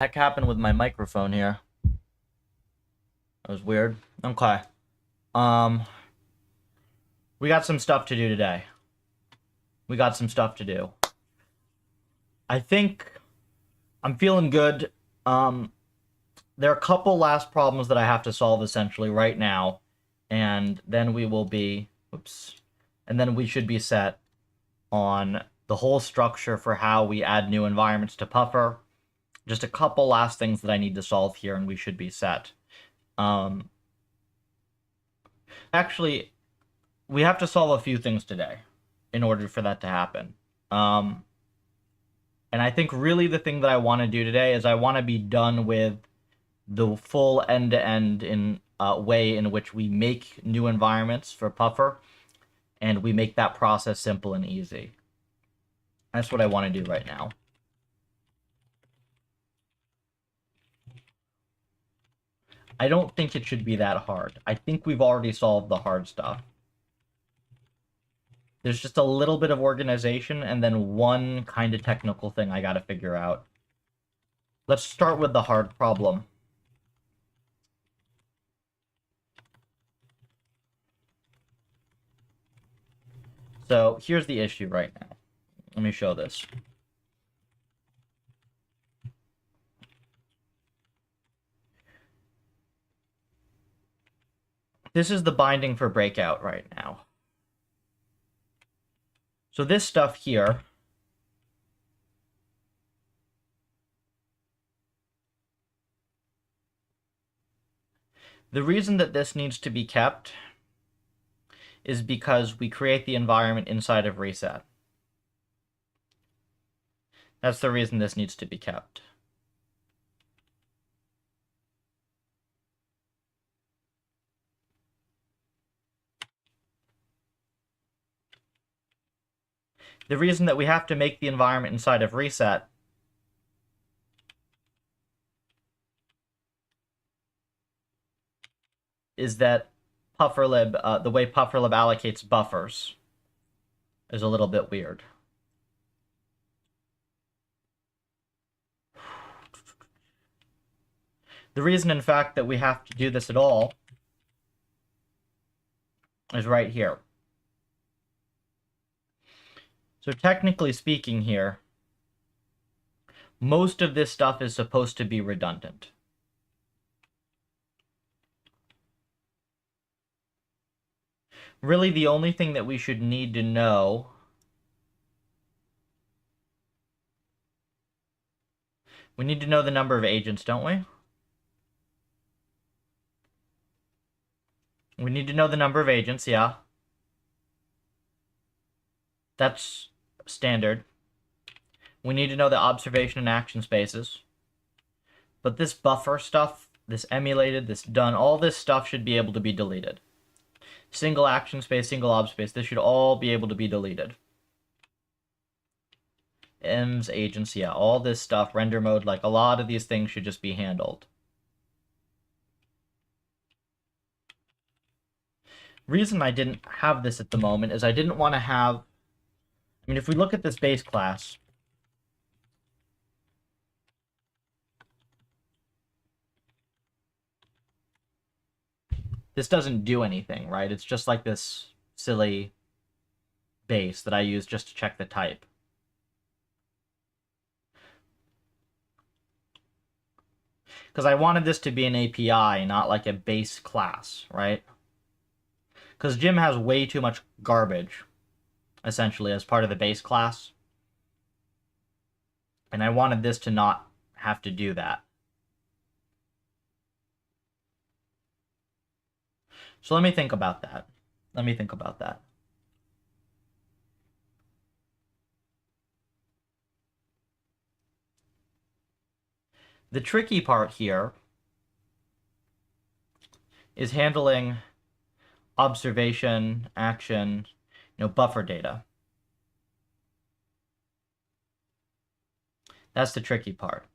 Heck happened with my microphone here? That was weird. Okay. Um, we got some stuff to do today. We got some stuff to do. I think I'm feeling good. Um, there are a couple last problems that I have to solve essentially right now, and then we will be, and then we should be set on the whole structure for how we add new environments to Puffer. Just a couple last things that I need to solve here, and we should be set. Um, actually, we have to solve a few things today in order for that to happen. Um, and I think really the thing that I want to do today is I want to be done with the full end-to-end in way in which we make new environments for Puffer, and we make that process simple and easy. That's what I want to do right now. I don't think it should be that hard. I think we've already solved the hard stuff. There's just a little bit of organization and then one kind of technical thing I got to figure out. Let's start with the hard problem. So here's the issue right now. Let me show this. This is the binding for breakout right now. So this stuff here the reason that this needs to be kept is because we create the environment inside of reset. That's the reason this needs to be kept. The reason that we have to make the environment inside of reset is that pufferlib, the way pufferlib allocates buffers is a little bit weird. The reason, in fact, that we have to do this at all is right here. So technically speaking here, most of this stuff is supposed to be redundant. Really, the only thing that we should need to know we need to know the number of agents, don't we? We need to know the number of agents, yeah. That's standard. We need to know the observation and action spaces. But this buffer stuff, this emulated, this done, all this stuff should be able to be deleted. Single action space, single ob space, this should all be able to be deleted. Envs, agents, yeah, all this stuff, render mode, like a lot of these things should just be handled. Reason I didn't have this at the moment is I didn't want to have, I mean, if we look at this base class, this doesn't do anything, right? It's just like this silly base that I use just to check the type. Because I wanted this to be an API, not like a base class, right? Because Jim has way too much garbage, essentially, as part of the base class. And I wanted this to not have to do that. So let me think about that. Let me think about that. The tricky part here is handling observation, action, buffer data. That's the tricky part.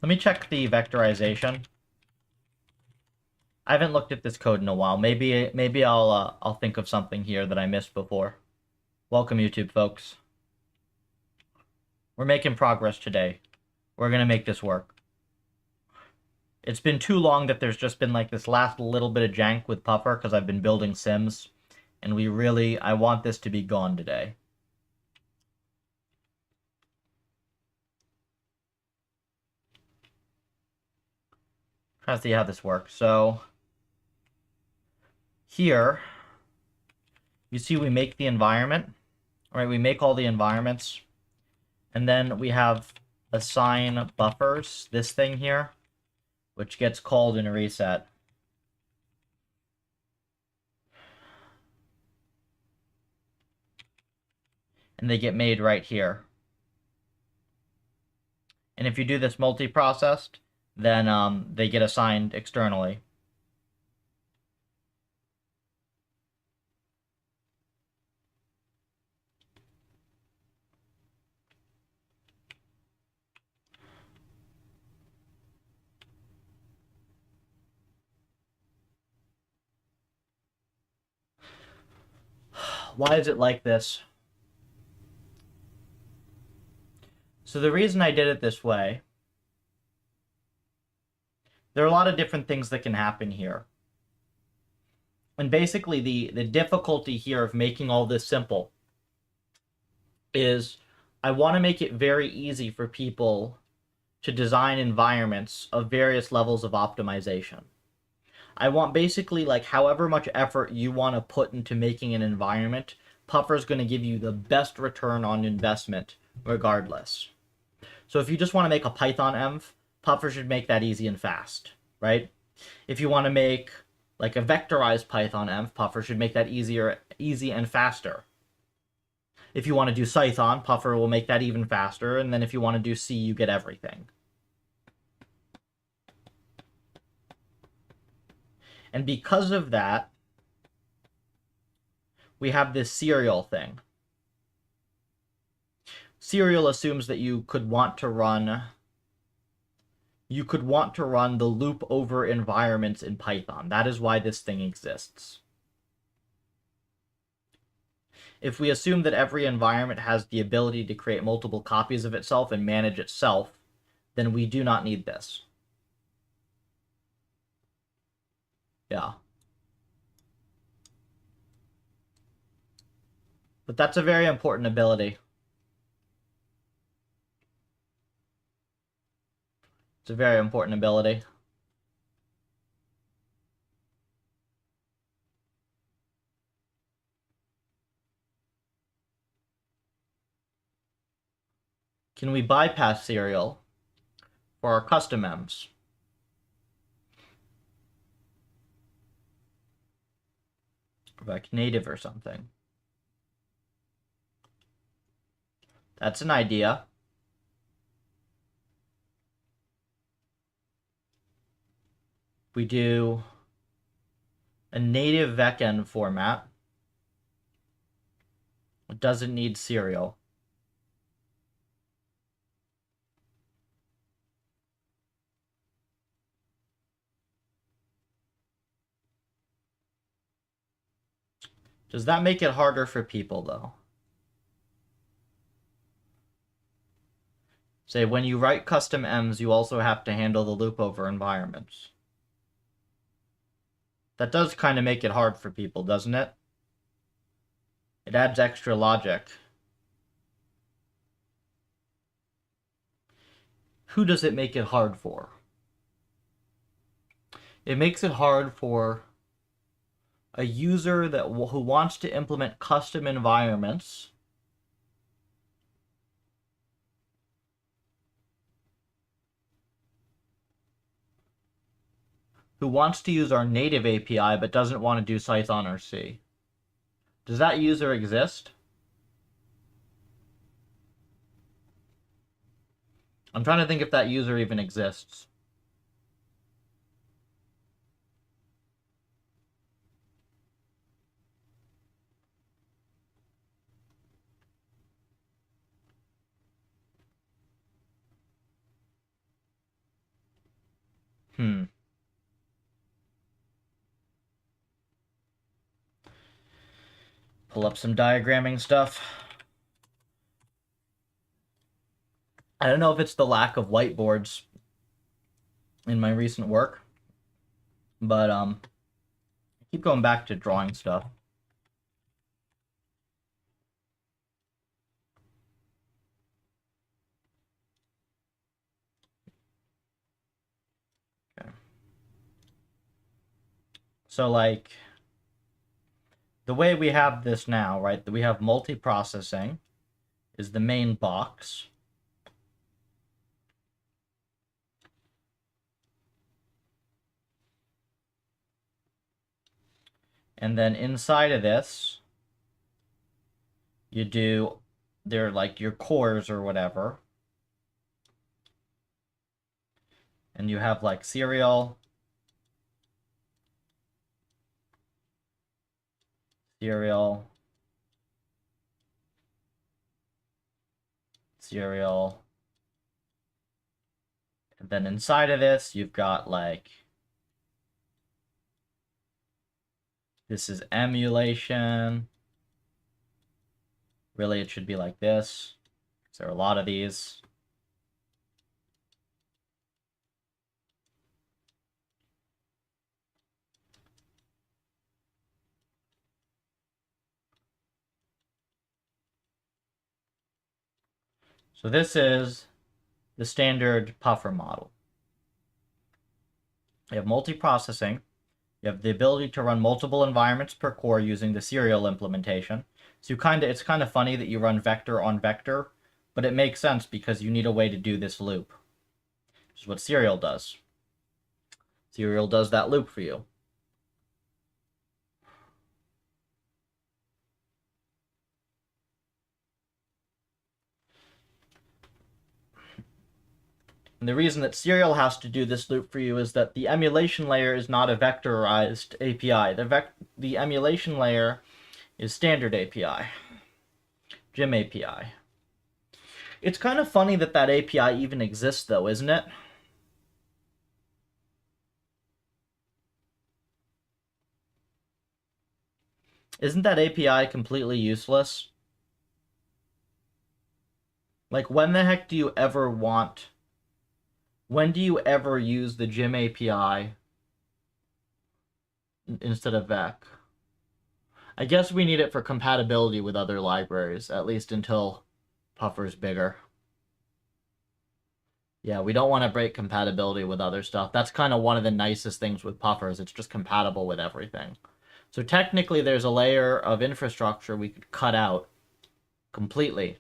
Let me check the vectorization. I haven't looked at this code in a while. Maybe I'll think of something here that I missed before. Welcome, YouTube folks. We're making progress today. We're gonna make this work. It's been too long that there's just been like this last little bit of jank with Puffer because I've been building sims, and I want this to be gone today. Try to see how this works. So here, you see we make the environment, right? We make all the environments, and then we have assign buffers, this thing here, which gets called in a reset. And they get made right here. And if you do this multi-processed, then they get assigned externally. Why is it like this? So the reason I did it this way, there are a lot of different things that can happen here. And basically the difficulty here of making all this simple is I want to make it very easy for people to design environments of various levels of optimization. I want basically like however much effort you want to put into making an environment, Puffer's going to give you the best return on investment regardless. So if you just want to make a Python env, Puffer should make that easy and fast, right? If you want to make like a vectorized Python env, Puffer should make that easy and faster. If you want to do Python, Puffer will make that even faster, and then if you want to do C, you get everything. And because of that, we have this serial thing. Serial assumes that you could want to run the loop over environments in Python. That is why this thing exists. If we assume that every environment has the ability to create multiple copies of itself and manage itself, then we do not need this. Yeah. But that's a very important ability. It's a very important ability. Can we bypass serial for our custom envs? Like native or something. That's an idea. We do a native vecn format. It doesn't need serial. Does that make it harder for people, though? Say, when you write custom envs, you also have to handle the loop over environments. That does kind of make it hard for people, doesn't it? It adds extra logic. Who does it make it hard for? It makes it hard for a user who wants to implement custom environments who wants to use our native API but doesn't want to do Python or C. Does that user exist? I'm trying to think if that user even exists. Pull up some diagramming stuff. I don't know if it's the lack of whiteboards in my recent work, but I keep going back to drawing stuff. Okay. So like the way we have this now, right? We have multiprocessing is the main box. And then inside of this, you do, they're like your cores or whatever. And you have like serial, serial, serial. And then inside of this, you've got like, this is emulation. Really, it should be like this. There are a lot of these. So this is the standard puffer model. You have multiprocessing. You have the ability to run multiple environments per core using the serial implementation. So it's kind of funny that you run vector on vector, but it makes sense because you need a way to do this loop, which is what serial does. Serial does that loop for you. And the reason that serial has to do this loop for you is that the emulation layer is not a vectorized API. The emulation layer is standard API, Gym API. It's kind of funny that that API even exists, though, isn't it? Isn't that API completely useless? Like, when the heck do you ever want... When do you ever use the Gym API instead of Vec? I guess we need it for compatibility with other libraries, at least until Puffer's bigger. Yeah, we don't want to break compatibility with other stuff. That's kind of one of the nicest things with Puffers. It's just compatible with everything. So technically, there's a layer of infrastructure we could cut out completely.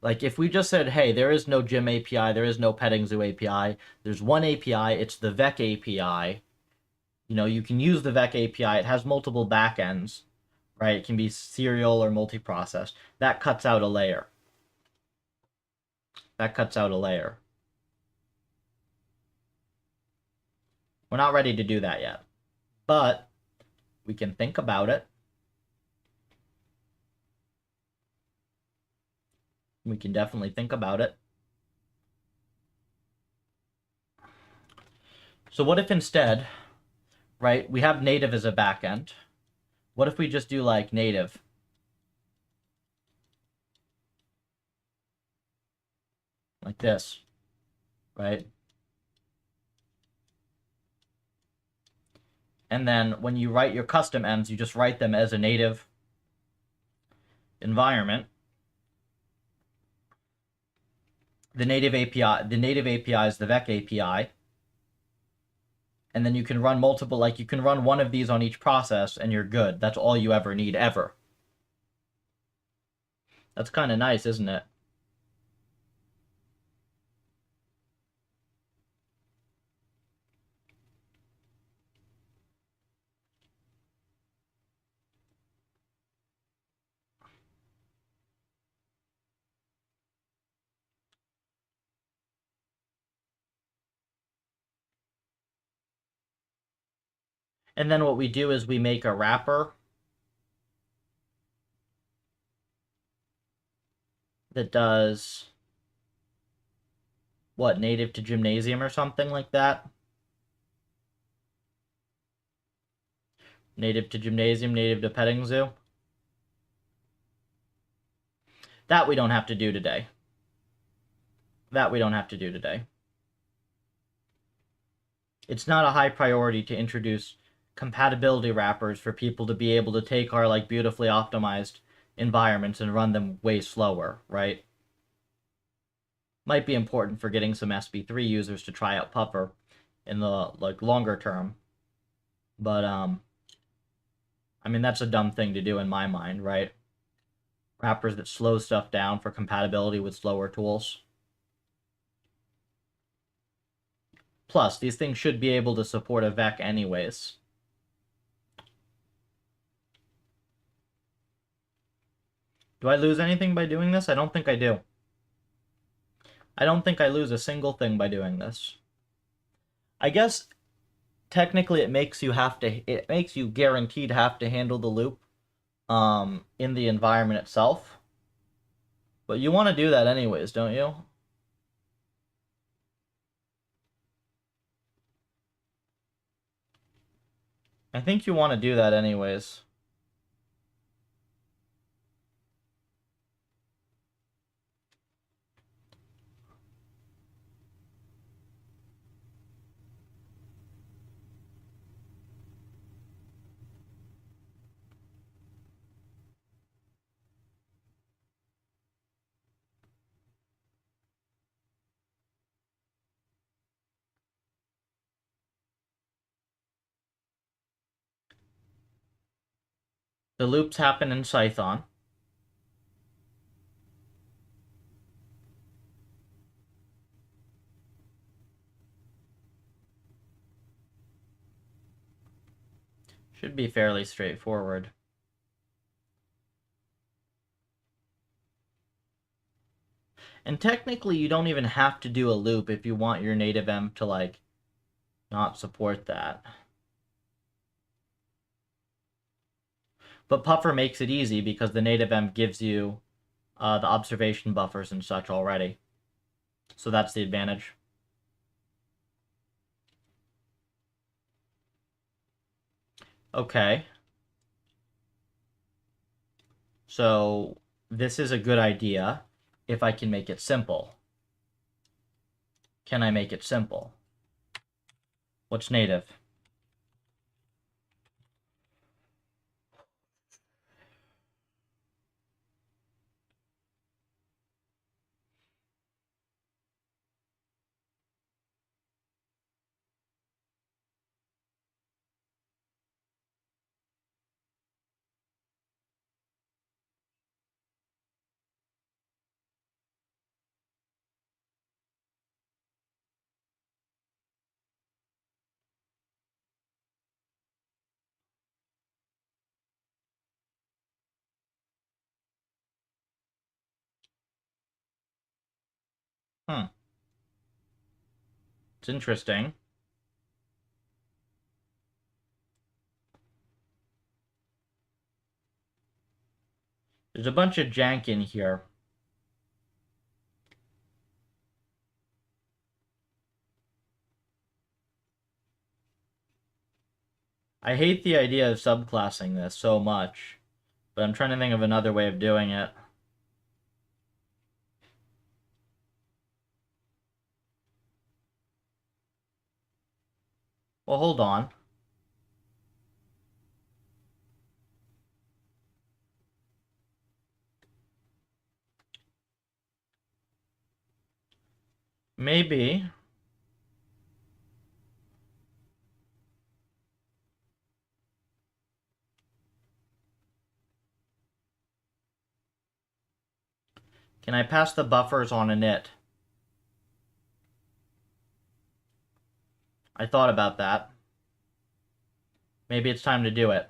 Like, if we just said, hey, there is no Gym API, there is no Petting Zoo API, there's one API, it's the Vec API. You know, you can use the Vec API. It has multiple backends, right? It can be serial or multiprocessed. That cuts out a layer. That cuts out a layer. We're not ready to do that yet, but we can think about it. We can definitely think about it. So what if instead, right, we have native as a backend. What if we just do like native? Like this, right? And then when you write your custom envs, you just write them as a native environment. The native API is the Vec API. And then you can run multiple, like you can run one of these on each process and you're good. That's all you ever need, ever. That's kind of nice, isn't it? And then what we do is we make a wrapper that does, what, native to Gymnasium or something like that? Native to Gymnasium, native to Petting Zoo. That we don't have to do today. That we don't have to do today. It's not a high priority to introduce compatibility wrappers for people to be able to take our like beautifully optimized environments and run them way slower, right? Might be important for getting some SB3 users to try out Puffer in the like longer term. But I mean that's a dumb thing to do in my mind, right? Wrappers that slow stuff down for compatibility with slower tools. Plus, these things should be able to support a VEC anyways. Do I lose anything by doing this? I don't think I do. I don't think I lose a single thing by doing this. I guess technically it makes you guaranteed have to handle the loop in the environment itself. But you want to do that anyways, don't you? I think you want to do that anyways. The loops happen in Python. Should be fairly straightforward. And technically, you don't even have to do a loop if you want your native env to, like, not support that. But Puffer makes it easy because the native env gives you the observation buffers and such already. So that's the advantage. Okay. So this is a good idea if I can make it simple. Can I make it simple? What's native? It's interesting. There's a bunch of jank in here. I hate the idea of subclassing this so much, but I'm trying to think of another way of doing it. Well, hold on. Maybe. Can I pass the buffers on init? I thought about that. Maybe it's time to do it.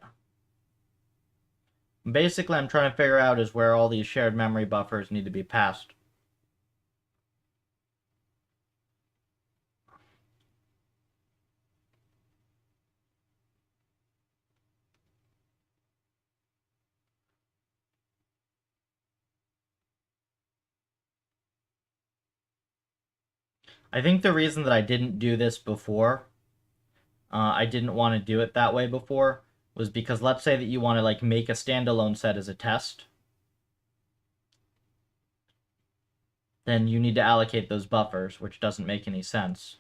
Basically, I'm trying to figure out is where all these shared memory buffers need to be passed. I think the reason that I didn't do this before, I didn't want to do it that way before, was because let's say that you want to like make a standalone set as a test. then you need to allocate those buffers, which doesn't make any sense.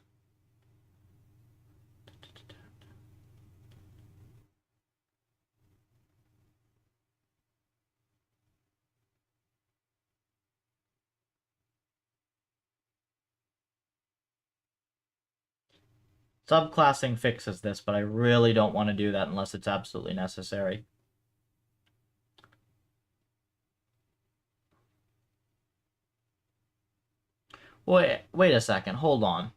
Subclassing fixes this, but I really don't want to do that unless it's absolutely necessary. Wait a second, hold on.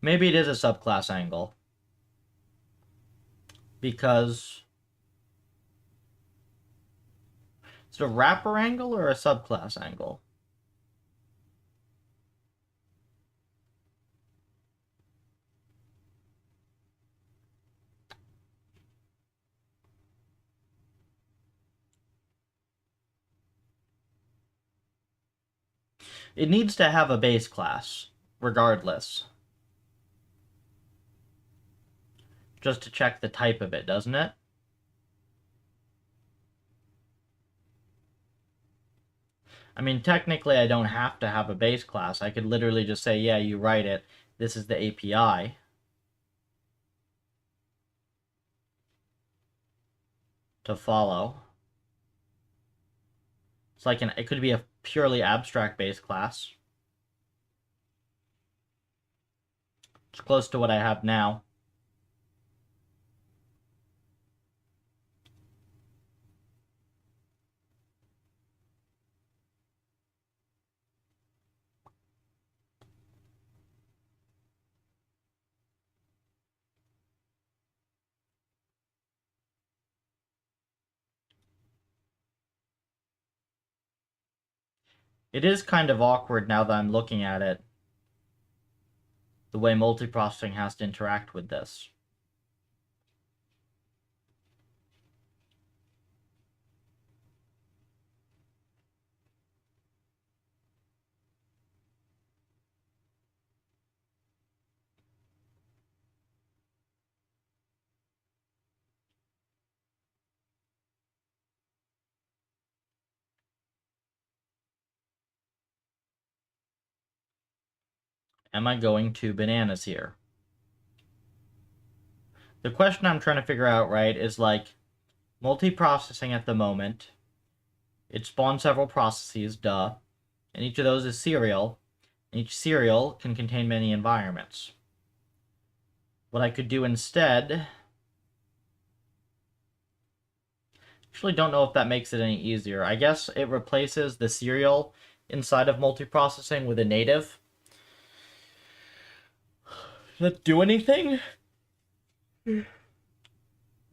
Maybe it is a subclass angle. Because... is it a wrapper angle or a subclass angle? It needs to have a base class, regardless. Just to check the type of it, doesn't it? I mean, technically, I don't have to have a base class. I could literally just say, yeah, you write it. This is the API. To follow. It's like it could be a purely abstract base class. It's close to what I have now. It is kind of awkward now that I'm looking at it, the way multiprocessing has to interact with this. Am I going to bananas here? The question I'm trying to figure out, right, is like multiprocessing at the moment. It spawns several processes, duh. And each of those is serial. And each serial can contain many environments. What I could do instead... actually don't know if that makes it any easier. I guess it replaces the serial inside of multiprocessing with a native. Does that do anything?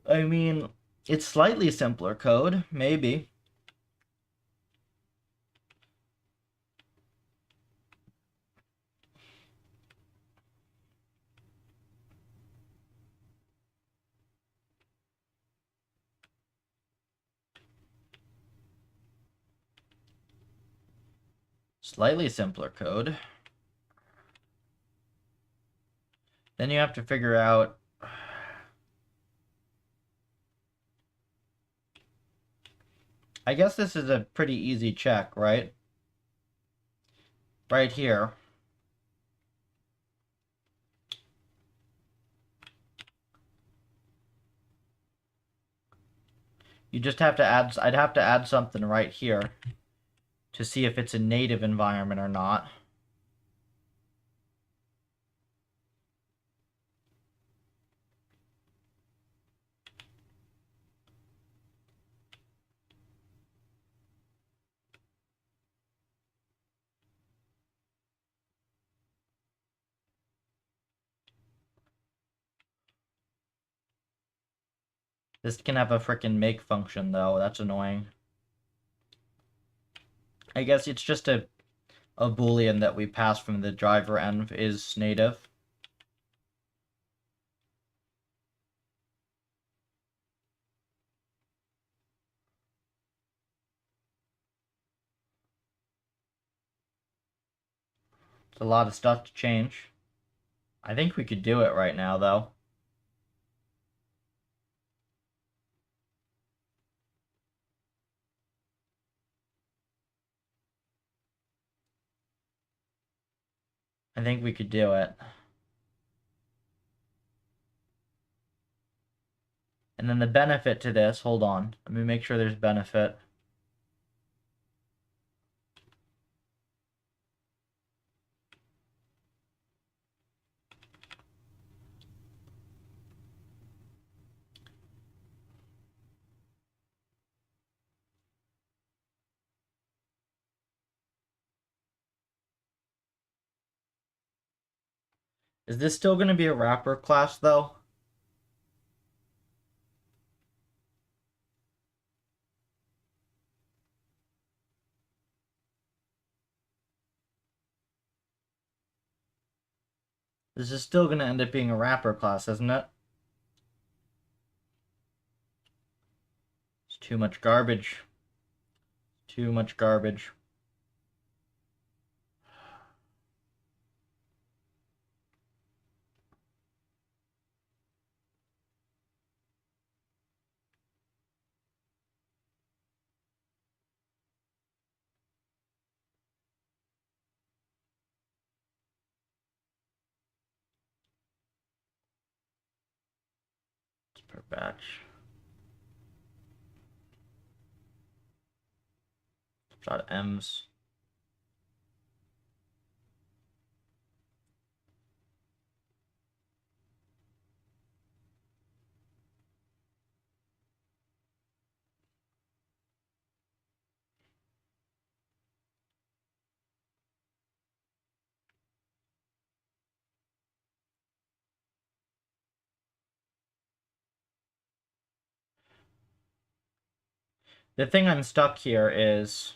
I mean, it's slightly simpler code, maybe. Slightly simpler code. Then you have to figure out... I guess this is a pretty easy check, right? Right here. You just have to add... I'd have to add something right here to see if it's a native environment or not. This can have a frickin' make function, though. That's annoying. I guess it's just a boolean that we pass from the driver env is native. It's a lot of stuff to change. I think we could do it right now, though. I think we could do it. And then the benefit to this, hold on. Let me make sure there's benefit. Is this still going to be a wrapper class, though? This is still going to end up being a wrapper class, isn't it? It's too much garbage. Too much garbage. Per batch. Dot ems. The thing I'm stuck here is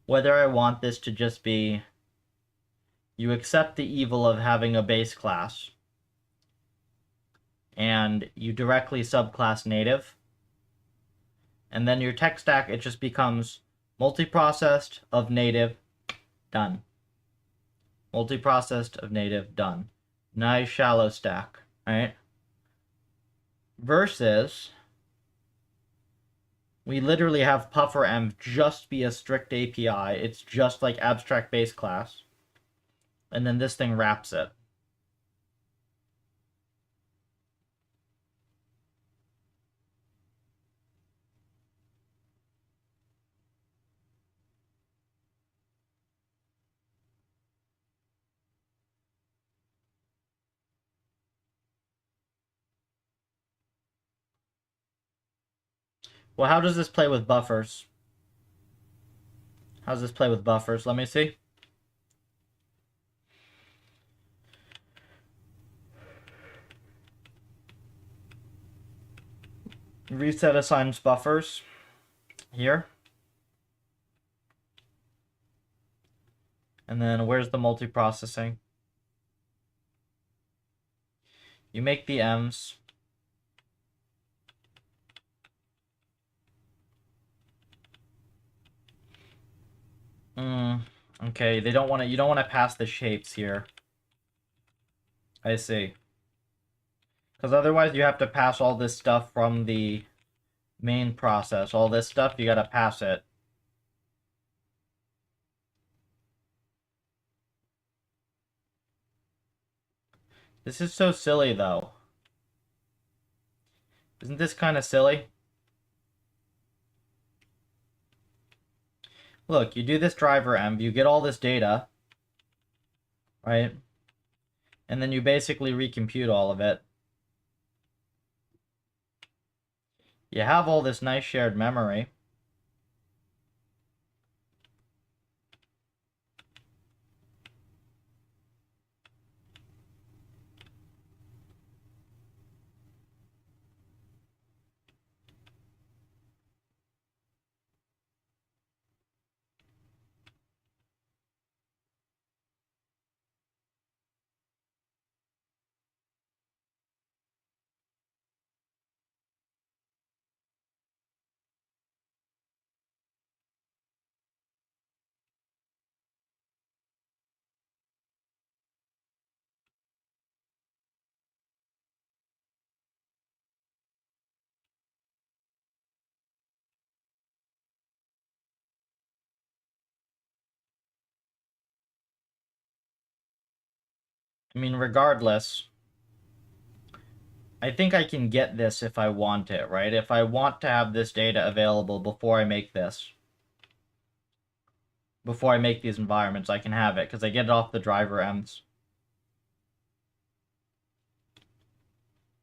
whether I want this to just be you accept the evil of having a base class and you directly subclass native, and then your tech stack, it just becomes multiprocessed of native, done. Multiprocessed of native, done. Nice shallow stack, right? Versus we literally have puffer env just be a strict API. It's just like abstract base class. And then this thing wraps it. Well, how does this play with buffers? How does this play with buffers? Let me see. Reset assigns buffers here. And then where's the multiprocessing? You make the ems. Okay, they don't want to. You don't want to pass the shapes here. I see. Because otherwise you have to pass all this stuff from the main process. All this stuff, you gotta pass it. This is so silly, though. Isn't this kind of silly? Look, you do this driver env, you get all this data, right? And then you basically recompute all of it. You have all this nice shared memory. I mean, regardless, I think I can get this if I want it, right? If I want to have this data available before I make this, before I make these environments, I can have it, because I get it off the driver envs.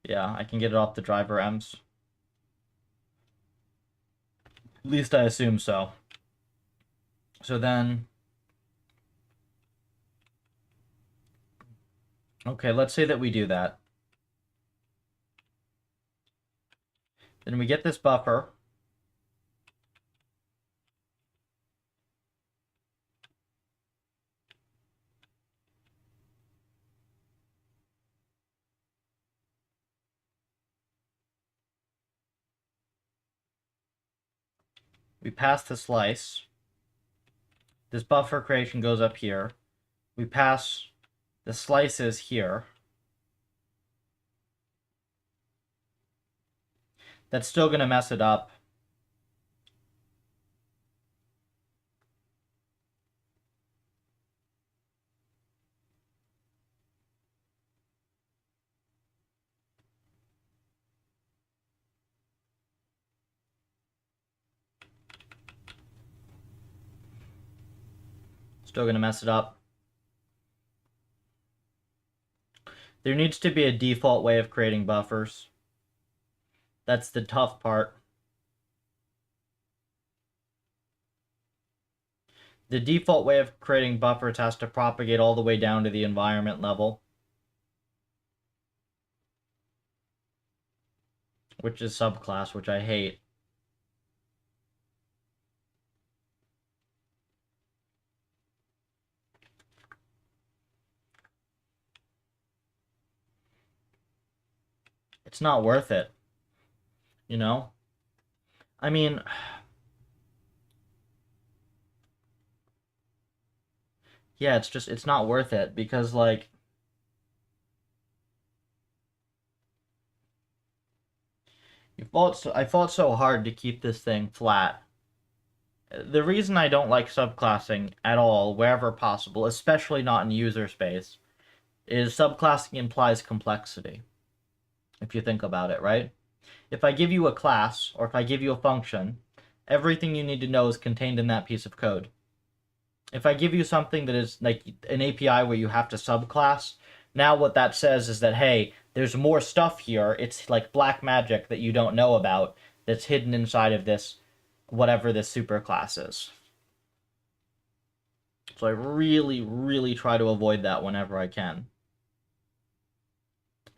Yeah, I can get it off the driver envs. At least I assume so. So then... Okay, let's say that we do that. Then we get this buffer. We pass the slice. This buffer creation goes up here. We pass the slices here. That's still going to mess it up. Still going to mess it up. There needs to be a default way of creating buffers. That's the tough part. The default way of creating buffers has to propagate all the way down to the environment level, which is subclass, which I hate. It's not worth it, you know? I mean, yeah, it's not worth it because, like, I fought so hard to keep this thing flat. The reason I don't like subclassing at all, wherever possible, especially not in user space, is subclassing implies complexity. If you think about it, right? If I give you a class, or if I give you a function, everything you need to know is contained in that piece of code. If I give you something that is like an API where you have to subclass, now what that says is that, hey, there's more stuff here. It's like black magic that you don't know about that's hidden inside of this, whatever this superclass is. So I really, really try to avoid that whenever I can.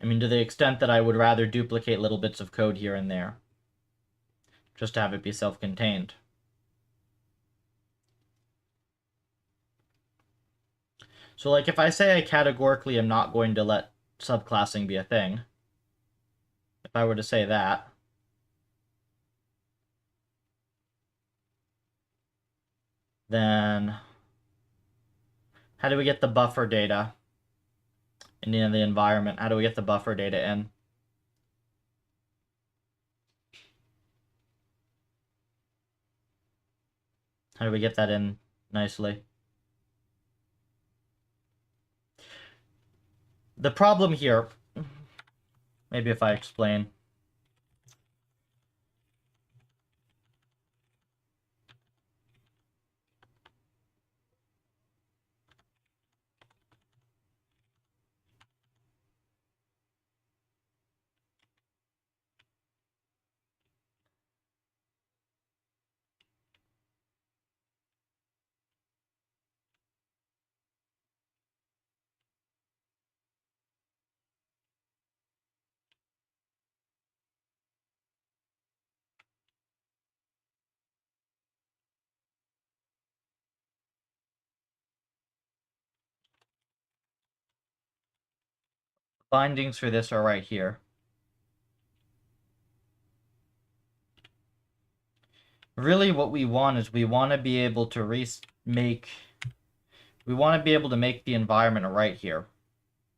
I mean, to the extent that I would rather duplicate little bits of code here and there, just to have it be self-contained. So, like, if I say I categorically am not going to let subclassing be a thing, if I were to say that, then how do we get the buffer data in the environment? How do we get the buffer data in? How do we get that in nicely? The problem here, maybe if I explain. Bindings for this are right here. Really what we want is we want to be able to make the environment right here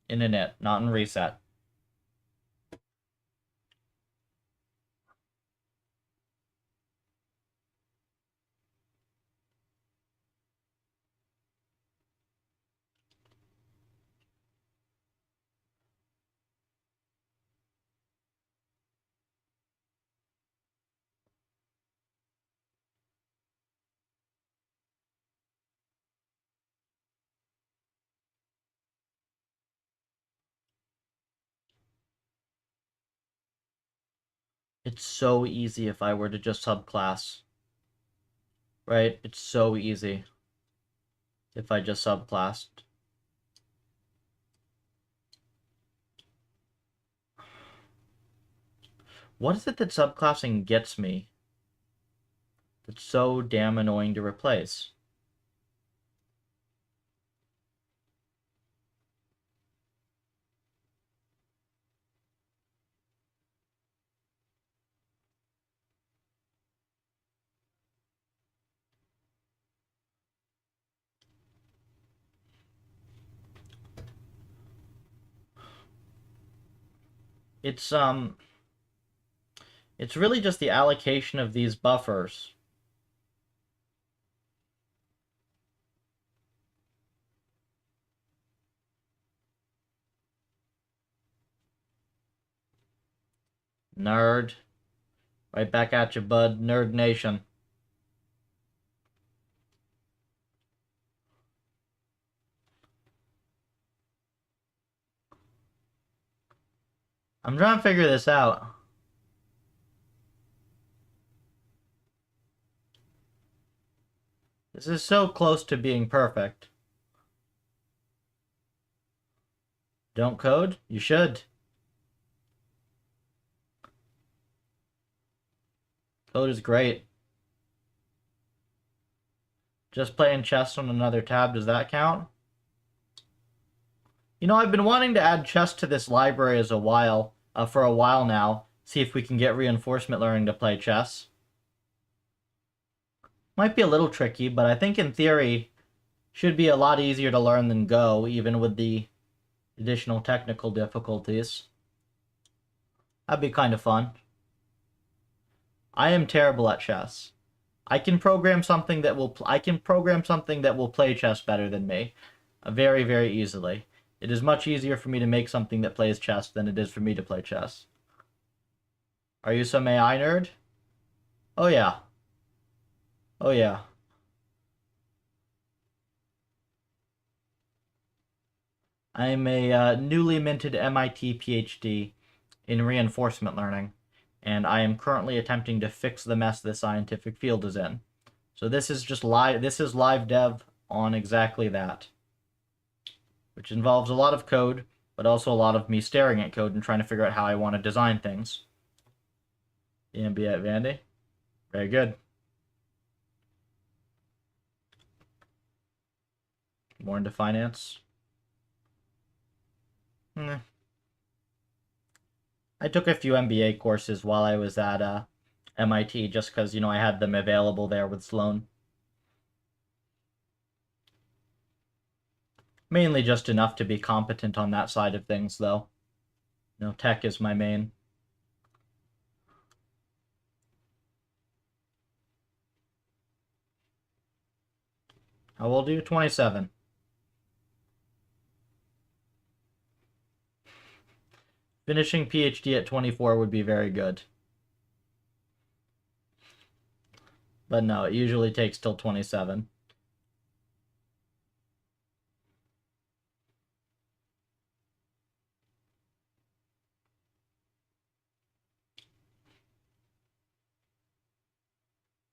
in init, not in reset. It's so easy if I were to just subclass. Right? It's so easy if I just subclassed. What is it that subclassing gets me? That's so damn annoying to replace. It's really just the allocation of these buffers. Nerd. Right back at you, bud. Nerd Nation. I'm trying to figure this out. This is so close to being perfect. Don't code? You should. Code is great. Just playing chess on another tab, does that count? You know, I've been wanting to add chess to this library for a while now. See if we can get reinforcement learning to play chess. Might be a little tricky, but I think in theory should be a lot easier to learn than Go, even with the additional technical difficulties. That'd be kind of fun. I am terrible at chess. I can program something that will play chess better than me, very, very easily. It is much easier for me to make something that plays chess than it is for me to play chess. Are you some AI nerd? Oh yeah. Oh yeah. I'm a newly minted MIT PhD in reinforcement learning, and I am currently attempting to fix the mess the scientific field is in. So this is just live. This is live dev on exactly that, which involves a lot of code, but also a lot of me staring at code and trying to figure out how I want to design things. MBA at Vandy. Very good. More into finance. I took a few MBA courses while I was at MIT just because, I had them available there with Sloan. Mainly just enough to be competent on that side of things, though. Tech is my main. How old are you? 27. Finishing PhD at 24 would be very good. But no, it usually takes till 27.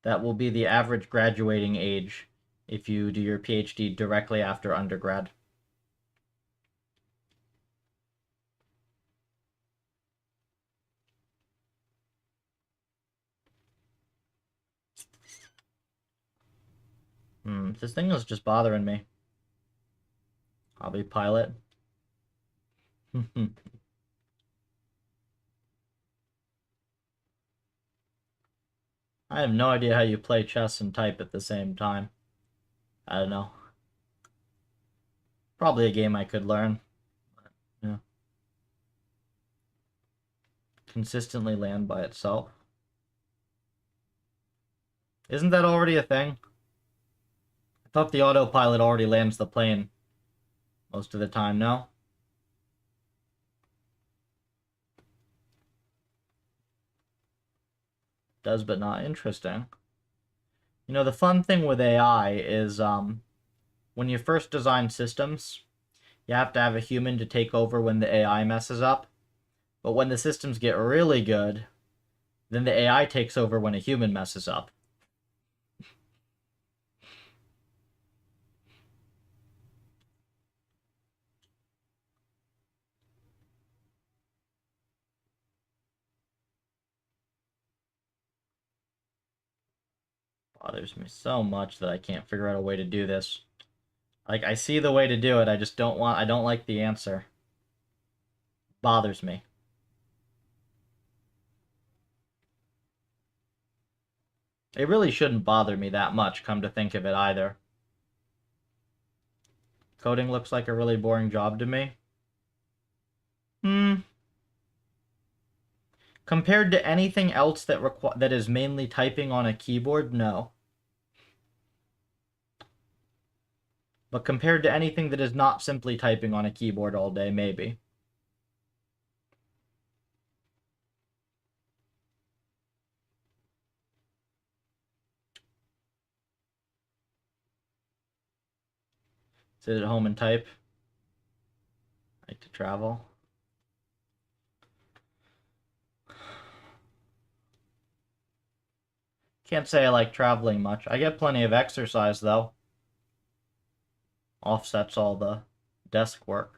That will be the average graduating age if you do your PhD directly after undergrad. This thing is just bothering me. Hobby pilot. I have no idea how you play chess and type at the same time. I don't know. Probably a game I could learn. Yeah. Consistently land by itself. Isn't that already a thing? I thought the autopilot already lands the plane most of the time, no? Does but not. Interesting. The fun thing with AI is when you first design systems, you have to have a human to take over when the AI messes up. But when the systems get really good, Then the AI takes over when a human messes up. Bothers me so much that I can't figure out a way to do this. Like, I see the way to do it, I just don't want... I don't like the answer. Bothers me. It really shouldn't bother me that much, come to think of it, either. Coding looks like a really boring job to me. Compared to anything else that is mainly typing on a keyboard, no. But compared to anything that is not simply typing on a keyboard all day, maybe. Sit at home and type. I like to travel. Can't say I like traveling much. I get plenty of exercise, though. Offsets all the desk work.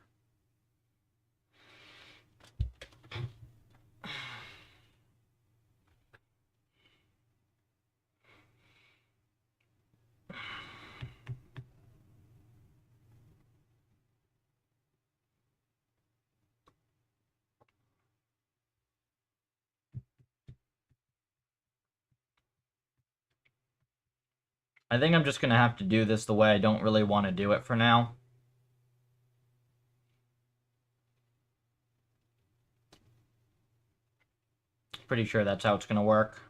I think I'm just gonna have to do this the way I don't really want to do it for now. Pretty sure that's how it's gonna work.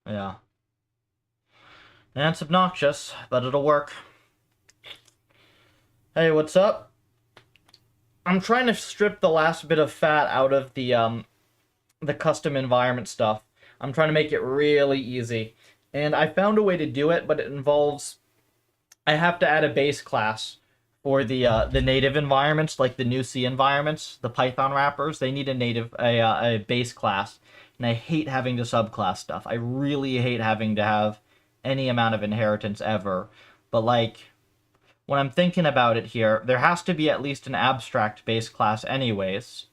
Yeah. And it's obnoxious, but it'll work. Hey, what's up? I'm trying to strip the last bit of fat out of the custom environment stuff. I'm trying to make it really easy. And I found a way to do it, but it involves... I have to add a base class for the native environments, like the new C environments, the Python wrappers. They need a base class, and I hate having to subclass stuff. I really hate having to have any amount of inheritance ever. But like, when I'm thinking about it here, there has to be at least an abstract base class anyways.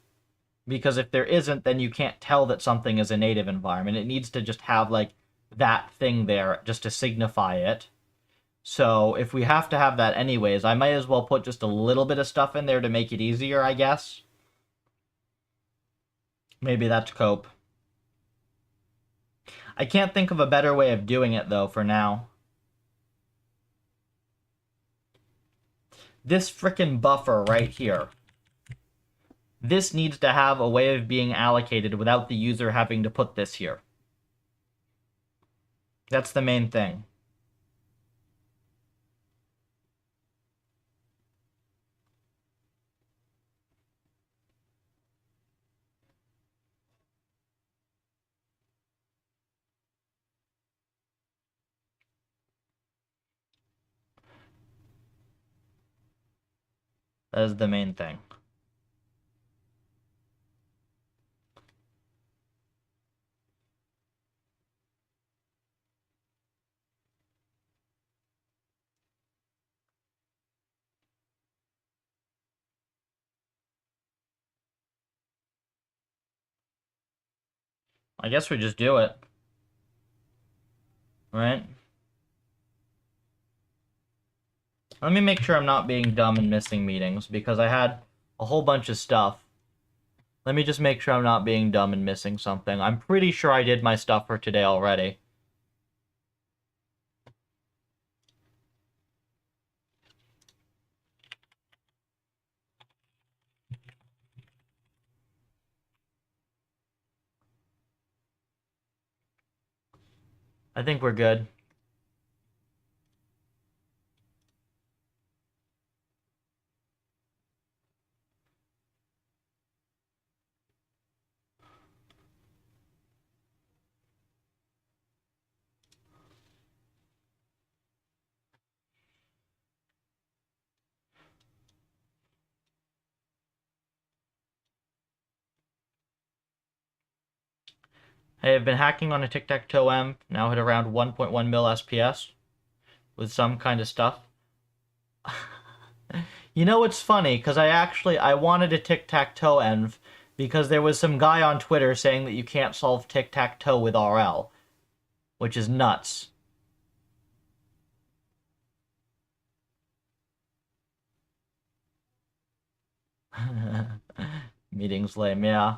Because if there isn't, then you can't tell that something is a native environment. It needs to just have, like, that thing there just to signify it. So if we have to have that anyways, I might as well put just a little bit of stuff in there to make it easier, I guess. Maybe that's cope. I can't think of a better way of doing it, though, for now. This frickin' buffer right here. This needs to have a way of being allocated without the user having to put this here. That's the main thing. That is the main thing. I guess we just do it. Right? Let me make sure I'm not being dumb and missing meetings, because I had a whole bunch of stuff. Let me just make sure I'm not being dumb and missing something. I'm pretty sure I did my stuff for today already. I think we're good. Hey, I've been hacking on a tic-tac-toe M, now hit around 1.1 mil SPS with some kind of stuff. You know, it's funny, because I wanted a tic-tac-toe env because there was some guy on Twitter saying that you can't solve tic-tac-toe with RL, which is nuts. Meeting's lame, yeah.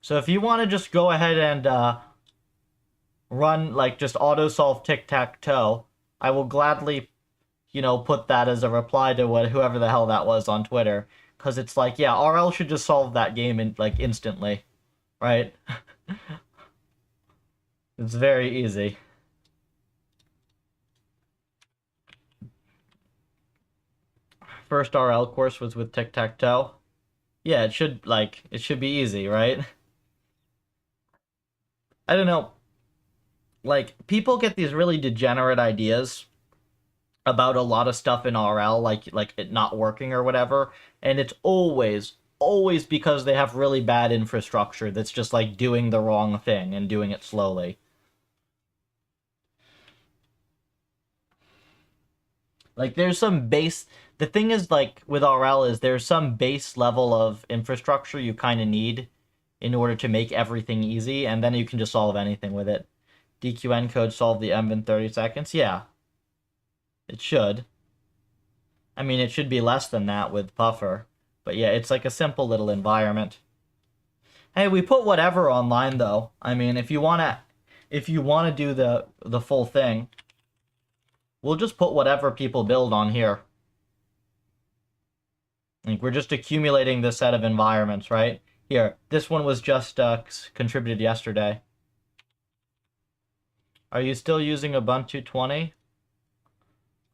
So if you want to just go ahead and run, like, just auto-solve tic-tac-toe, I will gladly, put that as a reply to whoever the hell that was on Twitter. Because it's like, yeah, RL should just solve that game instantly, right? It's very easy. First RL course was with tic-tac-toe. Yeah, it should be easy, right? I don't know. Like, people get these really degenerate ideas about a lot of stuff in RL, like it not working or whatever, and it's always because they have really bad infrastructure that's just like doing the wrong thing and doing it slowly. Like there's some base the thing is like with RL is there's some base level of infrastructure you kind of need in order to make everything easy, and then you can just solve anything with it. DQN code solve the M in 30 seconds? Yeah, it should. I mean, it should be less than that with Puffer. But yeah, it's like a simple little environment. Hey, we put whatever online though. I mean, if you wanna do the full thing, we'll just put whatever people build on here. Like we're just accumulating this set of environments, right? Here, this one was just contributed yesterday. Are you still using Ubuntu 20?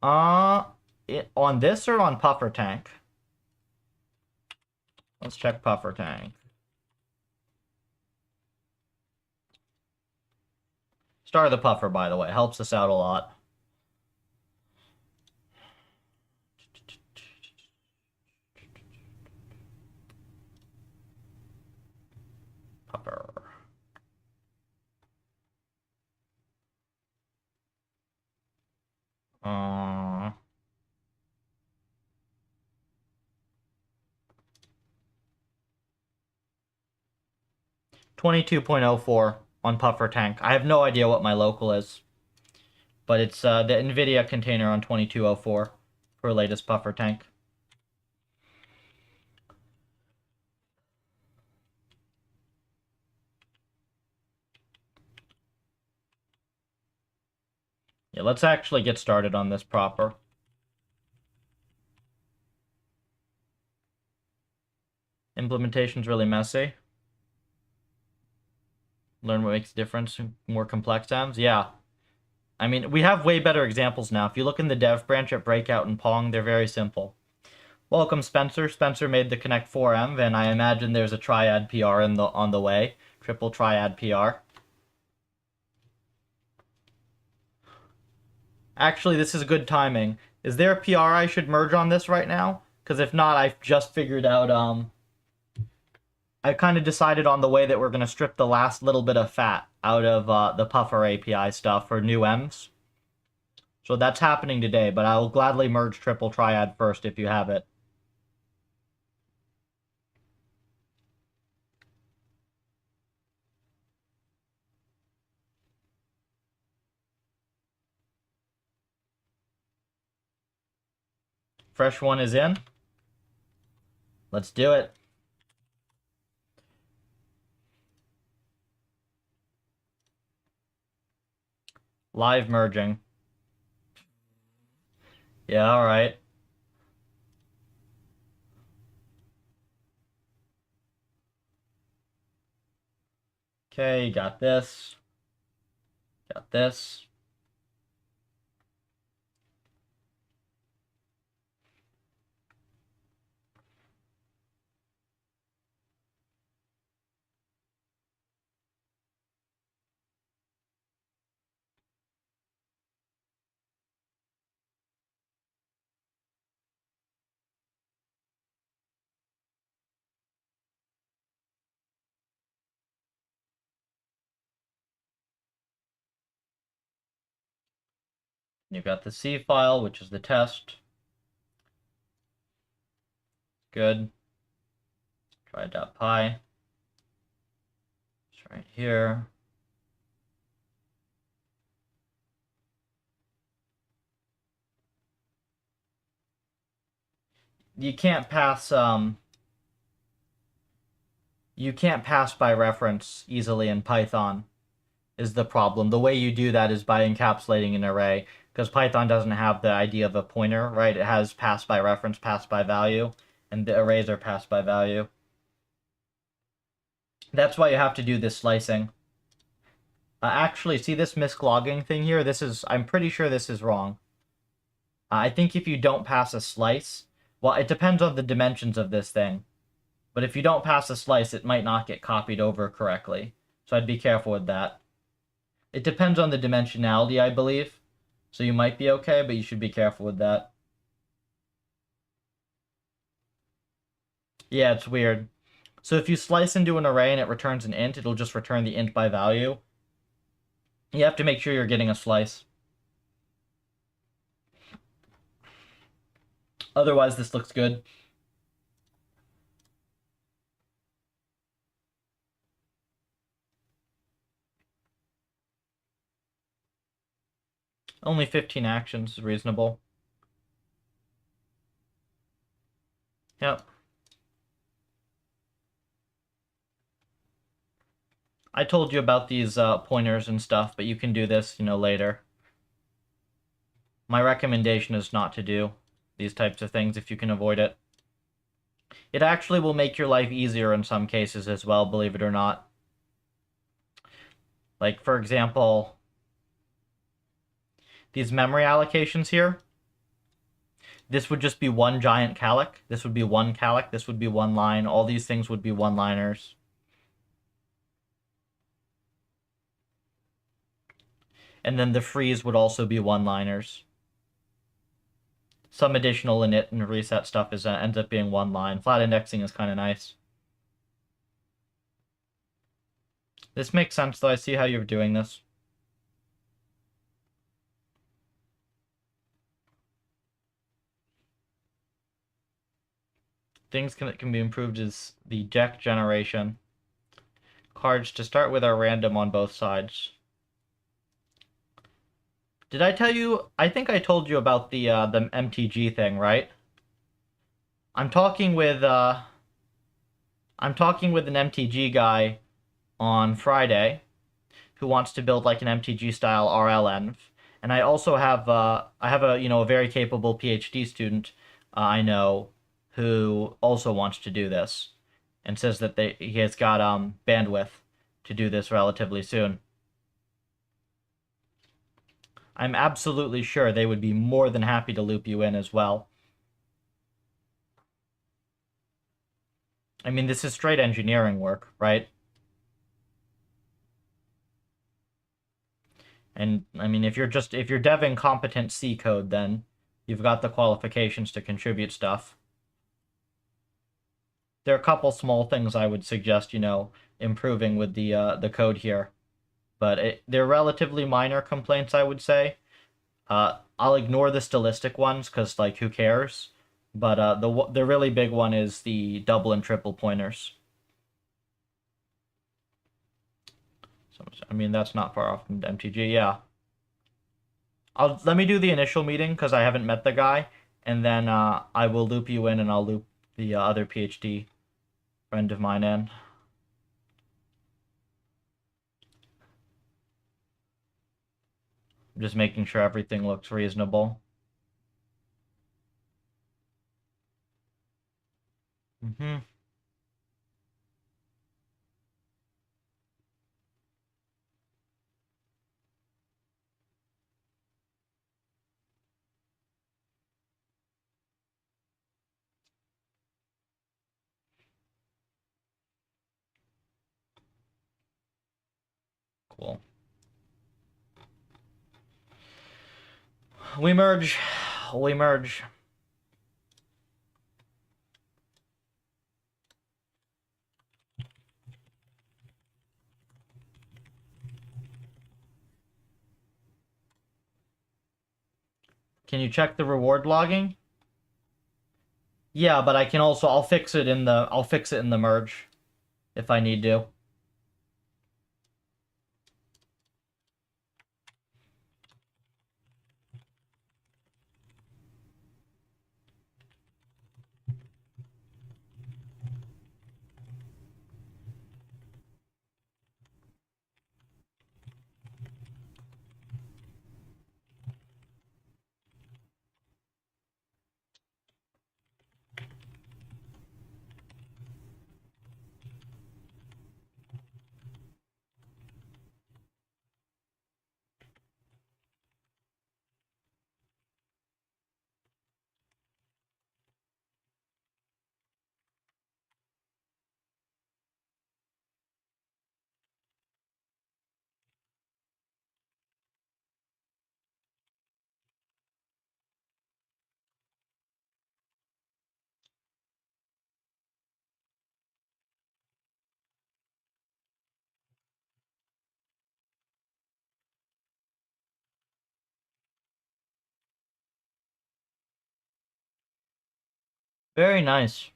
On this or on Puffer Tank? Let's check Puffer Tank. Start the Puffer, by the way. Helps us out a lot. Puffer. Uh, 22.04 on Puffer Tank. I have no idea what my local is, but it's the NVIDIA container on 2204 for latest Puffer Tank. Yeah, let's actually get started on this proper. Implementation's really messy. Learn what makes a difference in more complex apps. Yeah. I mean, we have way better examples now. If you look in the dev branch at Breakout and Pong, they're very simple. Welcome, Spencer. Spencer made the Connect 4M, and I imagine there's a triad PR on the way. Triple triad PR. Actually, this is good timing. Is there a PR I should merge on this right now? Because if not, I've just figured out, I kind of decided on the way that we're going to strip the last little bit of fat out of the Puffer API stuff for new M's. So that's happening today, but I will gladly merge triple triad first if you have it. Fresh one is in. Let's do it. Live merging. Yeah, all right. Okay, got this. Got this. You've got the C file, which is the test. Good. Try.py. It's right here. You can't pass by reference easily in Python is the problem. The way you do that is by encapsulating an array, because Python doesn't have the idea of a pointer, right? It has pass by reference, pass by value, and the arrays are pass by value. That's why you have to do this slicing. Actually, see this misclogging thing here? I'm pretty sure this is wrong. I think if you don't pass a slice, well, it depends on the dimensions of this thing. But if you don't pass a slice, it might not get copied over correctly. So I'd be careful with that. It depends on the dimensionality, I believe. So you might be okay, but you should be careful with that. Yeah, it's weird. So if you slice into an array and it returns an int, it'll just return the int by value. You have to make sure you're getting a slice. Otherwise, this looks good. Only 15 actions is reasonable. Yep. I told you about these pointers and stuff, but you can do this, later. My recommendation is not to do these types of things if you can avoid it. It actually will make your life easier in some cases as well, believe it or not. Like, for example, these memory allocations here. This would just be one giant calloc. This would be one calloc. This would be one line. All these things would be one-liners. And then the freeze would also be one-liners. Some additional init and reset stuff ends up being one line. Flat indexing is kind of nice. This makes sense, though. I see how you're doing this. Things can be improved is the deck generation. Cards to start with are random on both sides. Did I tell you? I think I told you about the MTG thing, right? I'm talking with an MTG guy on Friday who wants to build like an MTG style RL env, and I also have a a very capable PhD student I know who also wants to do this, and says that he has got bandwidth to do this relatively soon. I'm absolutely sure they would be more than happy to loop you in as well. I mean, this is straight engineering work, right? And I mean, if you're deving competent C code, then you've got the qualifications to contribute stuff. There are a couple small things I would suggest, improving with the code here, but they're relatively minor complaints, I would say. I'll ignore the stylistic ones because, like, who cares? But the really big one is the double and triple pointers. So, I mean, that's not far off from MTG, yeah. Let me do the initial meeting because I haven't met the guy, and then I will loop you in, and I'll loop the other PhD friend of mine in. I'm just making sure everything looks reasonable. Mm-hmm. Cool. We merge. We merge. Can you check the reward logging? Yeah, but I can also I'll fix it in the merge if I need to. Very nice.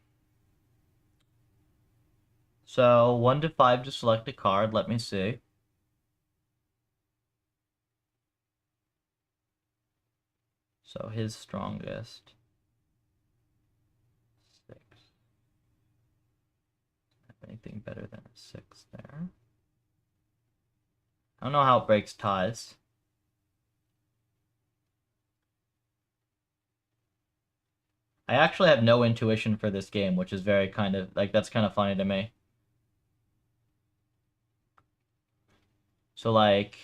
So 1 to 5 to select a card. Let me see. So his strongest. 6. Anything better than a 6 there? I don't know how it breaks ties. I actually have no intuition for this game, which is very kind of like that's kind of funny to me. So like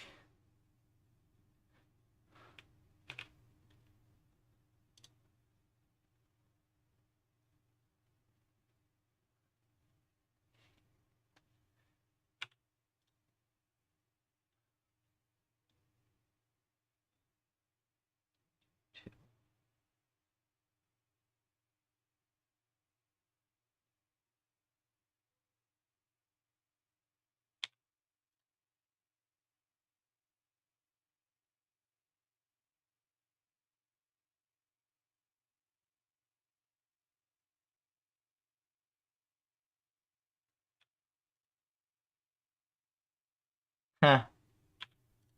Huh.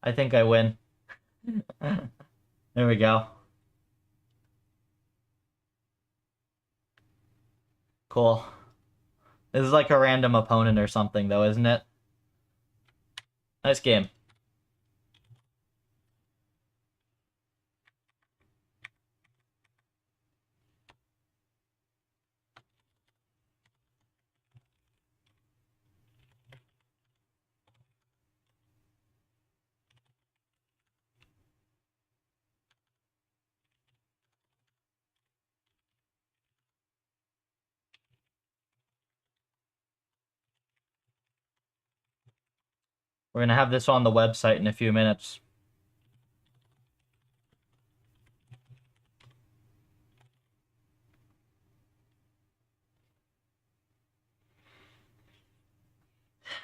I think I win. There we go. Cool. This is like a random opponent or something, though, isn't it? Nice game. We're gonna have this on the website in a few minutes.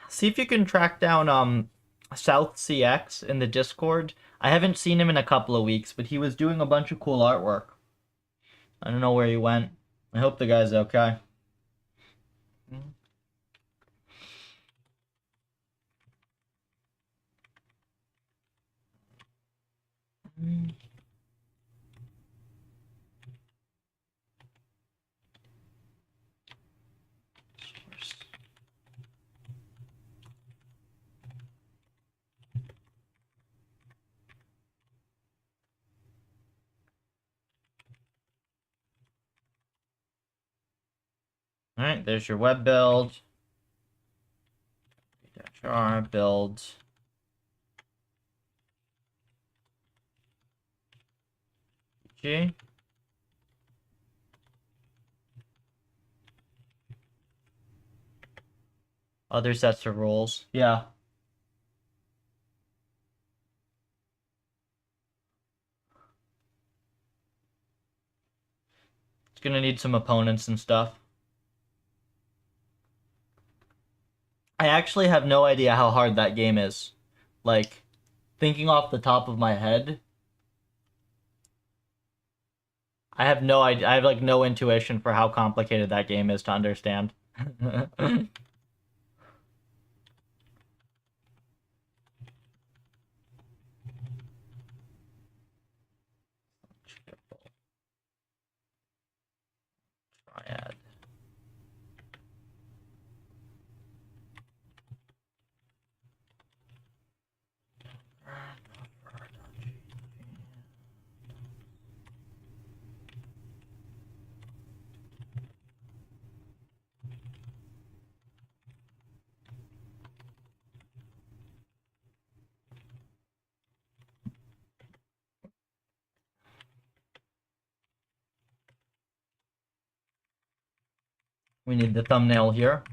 See if you can track down South CX in the Discord. I haven't seen him in a couple of weeks, but he was doing a bunch of cool artwork. I don't know where he went. I hope the guy's okay. Alright, there's your web build. HR build. G. Other sets of rules. Yeah. It's gonna need some opponents and stuff. I actually have no idea how hard that game is. Like, thinking off the top of my head, I have no idea. I have like no intuition for how complicated that game is to understand. Triad. We need the thumbnail here.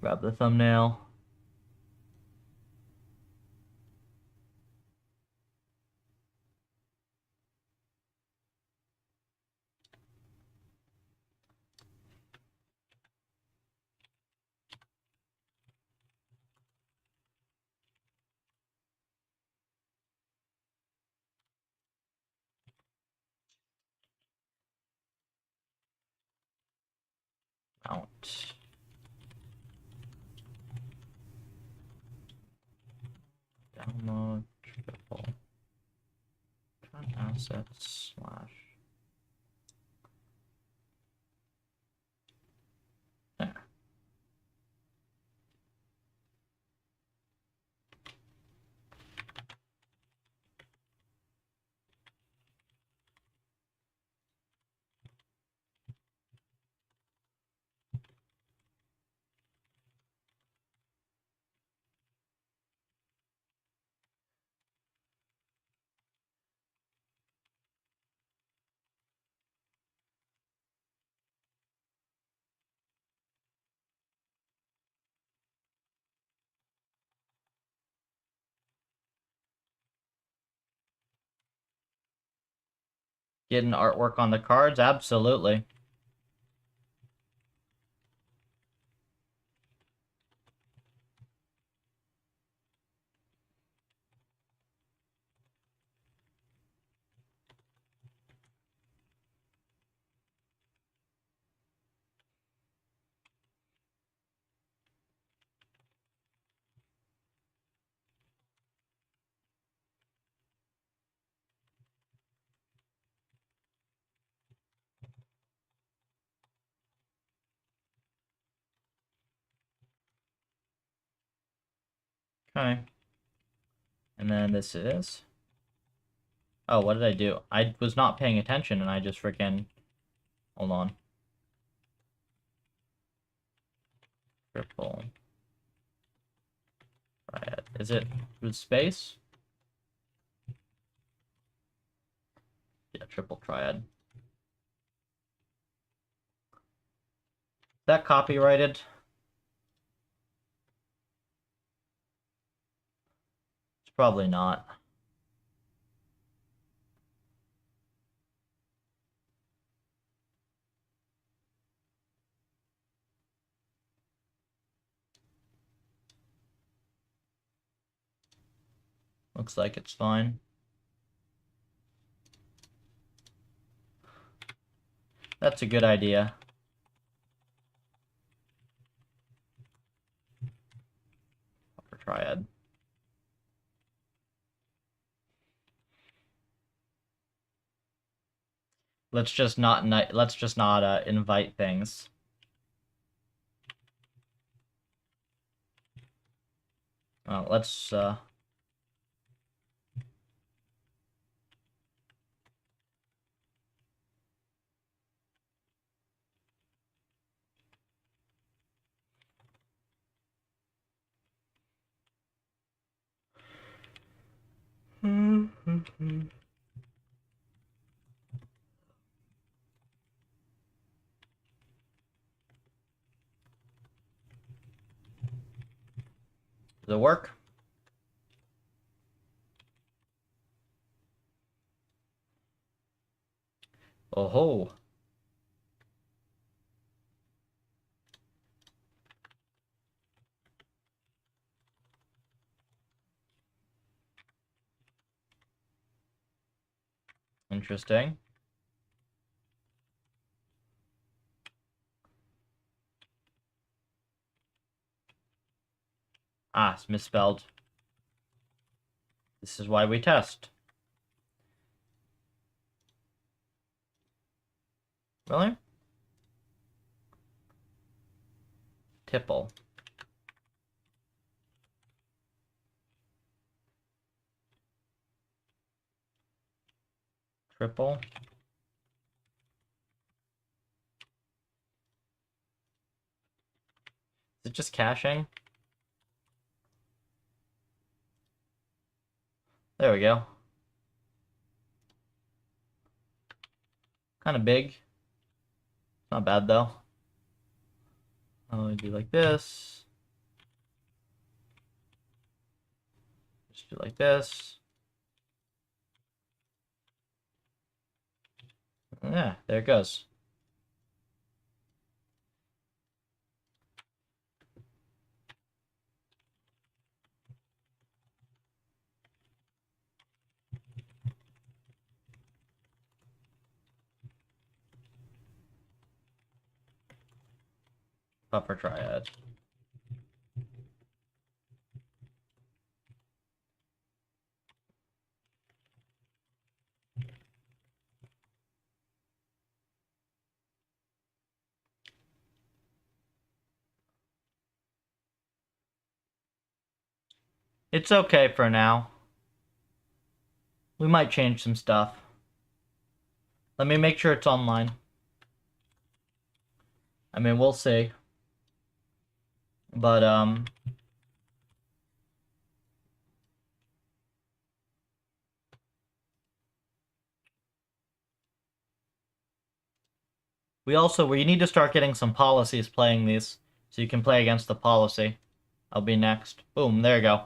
Grab the thumbnail. Mount. Download triple. Assets slash. There. Getting artwork on the cards? Absolutely. Okay. And then this is... Oh, what did I do? I was not paying attention and I just freaking... Hold on. Triple. Triad. Is it with space? Yeah, triple triad. Is that copyrighted? It's probably not. Looks like it's fine. That's a good idea. Upper triad. Let's just not invite things. Well, let's Does it work? Oh ho. Interesting. Ah, it's misspelled. This is why we test. Really? Tipple. Triple. Is it just caching? There we go. Kind of big. Not bad though. I'll do like this. Just do like this. Yeah, there it goes. Upper triad. It's okay for now. We might change some stuff. Let me make sure it's online. I mean, we'll see. But, we need to start getting some policies playing these, so you can play against the policy. I'll be next. Boom, there you go.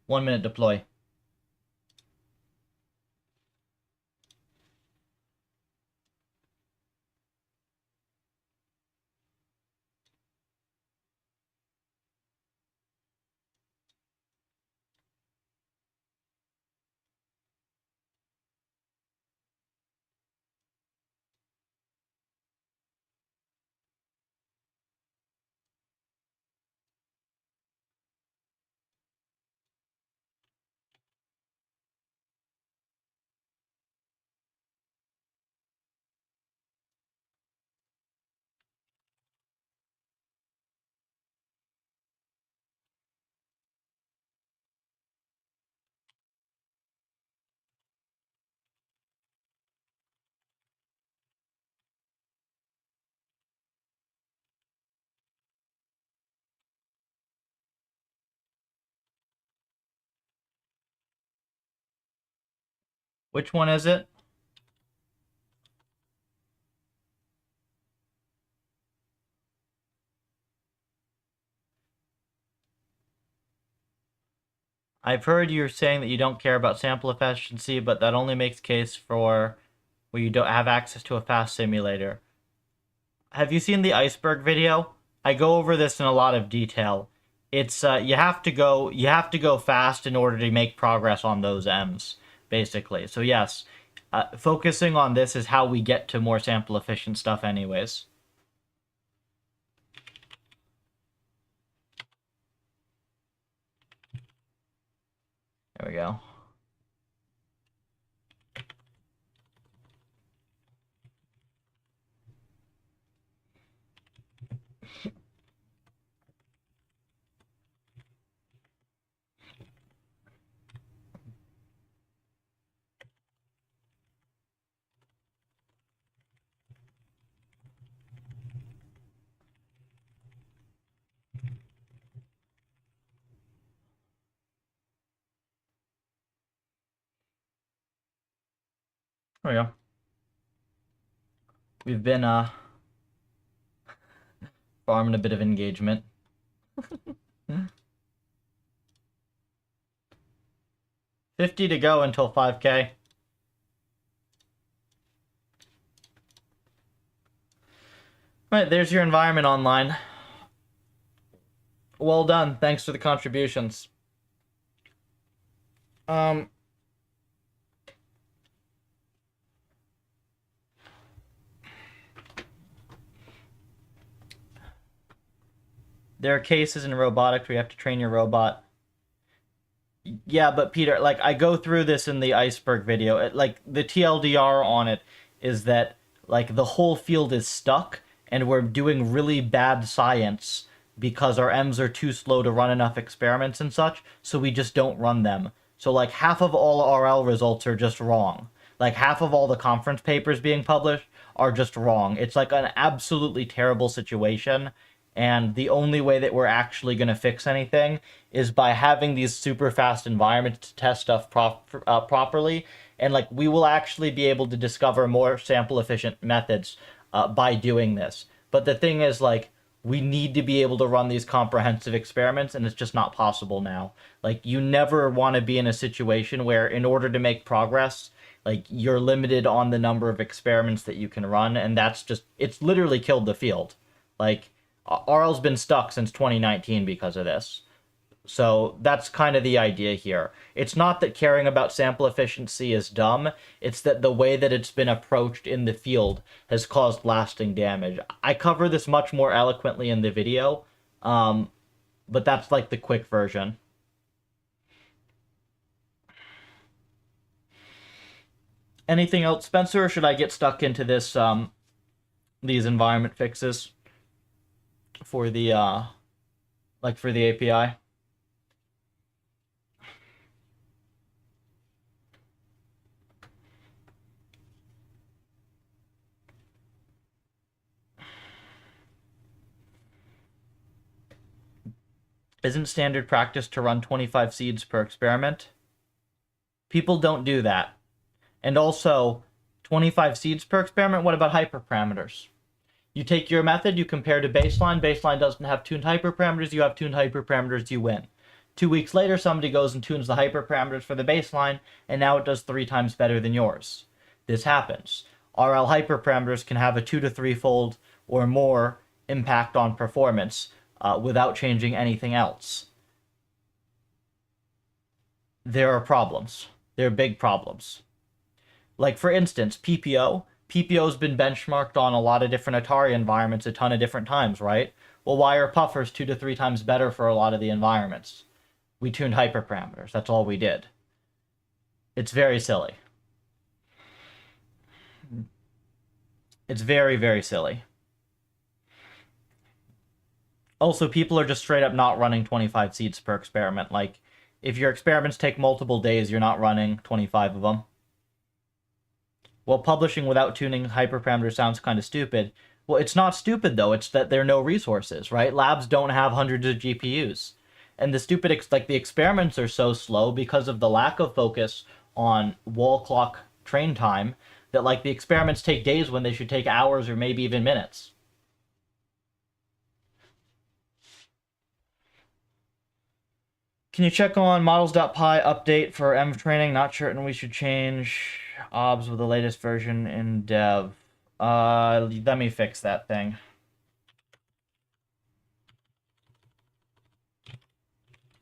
1 minute deploy. Which one is it? I've heard you're saying that you don't care about sample efficiency, but that only makes case for where you don't have access to a fast simulator. Have you seen the iceberg video? I go over this in a lot of detail. It's you have to go fast in order to make progress on those M's, basically. So yes, focusing on this is how we get to more sample efficient stuff anyways. There we go. There we go. We've been farming a bit of engagement. 50 to go until 5K. Right, there's your environment online. Well done. Thanks for the contributions. There are cases in robotics where you have to train your robot. Yeah, but Peter, like I go through this in the iceberg video. Like the TLDR on it is that like the whole field is stuck and we're doing really bad science because our M's are too slow to run enough experiments and such, so we just don't run them. So like half of all RL results are just wrong. Like half of all the conference papers being published are just wrong. It's like an absolutely terrible situation, and the only way that we're actually going to fix anything is by having these super fast environments to test stuff properly. And like we will actually be able to discover more sample efficient methods by doing this. But the thing is, like, we need to be able to run these comprehensive experiments, and it's just not possible now. Like, you never want to be in a situation where, in order to make progress, like, you're limited on the number of experiments that you can run, and that's just, it's literally killed the field. Like, RL's been stuck since 2019 because of this. So that's kind of the idea here. It's not that caring about sample efficiency is dumb, it's that the way that it's been approached in the field has caused lasting damage. I cover this much more eloquently in the video, but that's like the quick version. Anything else, Spencer, or should I get stuck into this, these environment fixes for the, like for the API? Isn't standard practice to run 25 seeds per experiment? People don't do that. And also, 25 seeds per experiment, what about hyperparameters? You take your method, you compare to baseline. Baseline doesn't have tuned hyperparameters. You have tuned hyperparameters, you win. 2 weeks later, somebody goes and tunes the hyperparameters for the baseline, and now it does 3 times better than yours. This happens. RL hyperparameters can have a 2 to 3-fold or more impact on performance without changing anything else. There are problems. There are big problems. Like, for instance, PPO. PPO's been benchmarked on a lot of different Atari environments a ton of different times, right? Well, why are puffers 2 to 3 times better for a lot of the environments? We tuned hyperparameters. That's all we did. It's very silly. It's very, very silly. Also, people are just straight up not running 25 seeds per experiment. Like, if your experiments take multiple days, you're not running 25 of them. Well, publishing without tuning hyperparameters sounds kind of stupid. Well, it's not stupid, though. It's that there are no resources, right? Labs don't have hundreds of GPUs. And the stupid, like, the experiments are so slow because of the lack of focus on wall clock train time that, like, the experiments take days when they should take hours or maybe even minutes. Can you check on models.py update for env training? Not certain we should change obs with the latest version in dev. Let me fix that thing.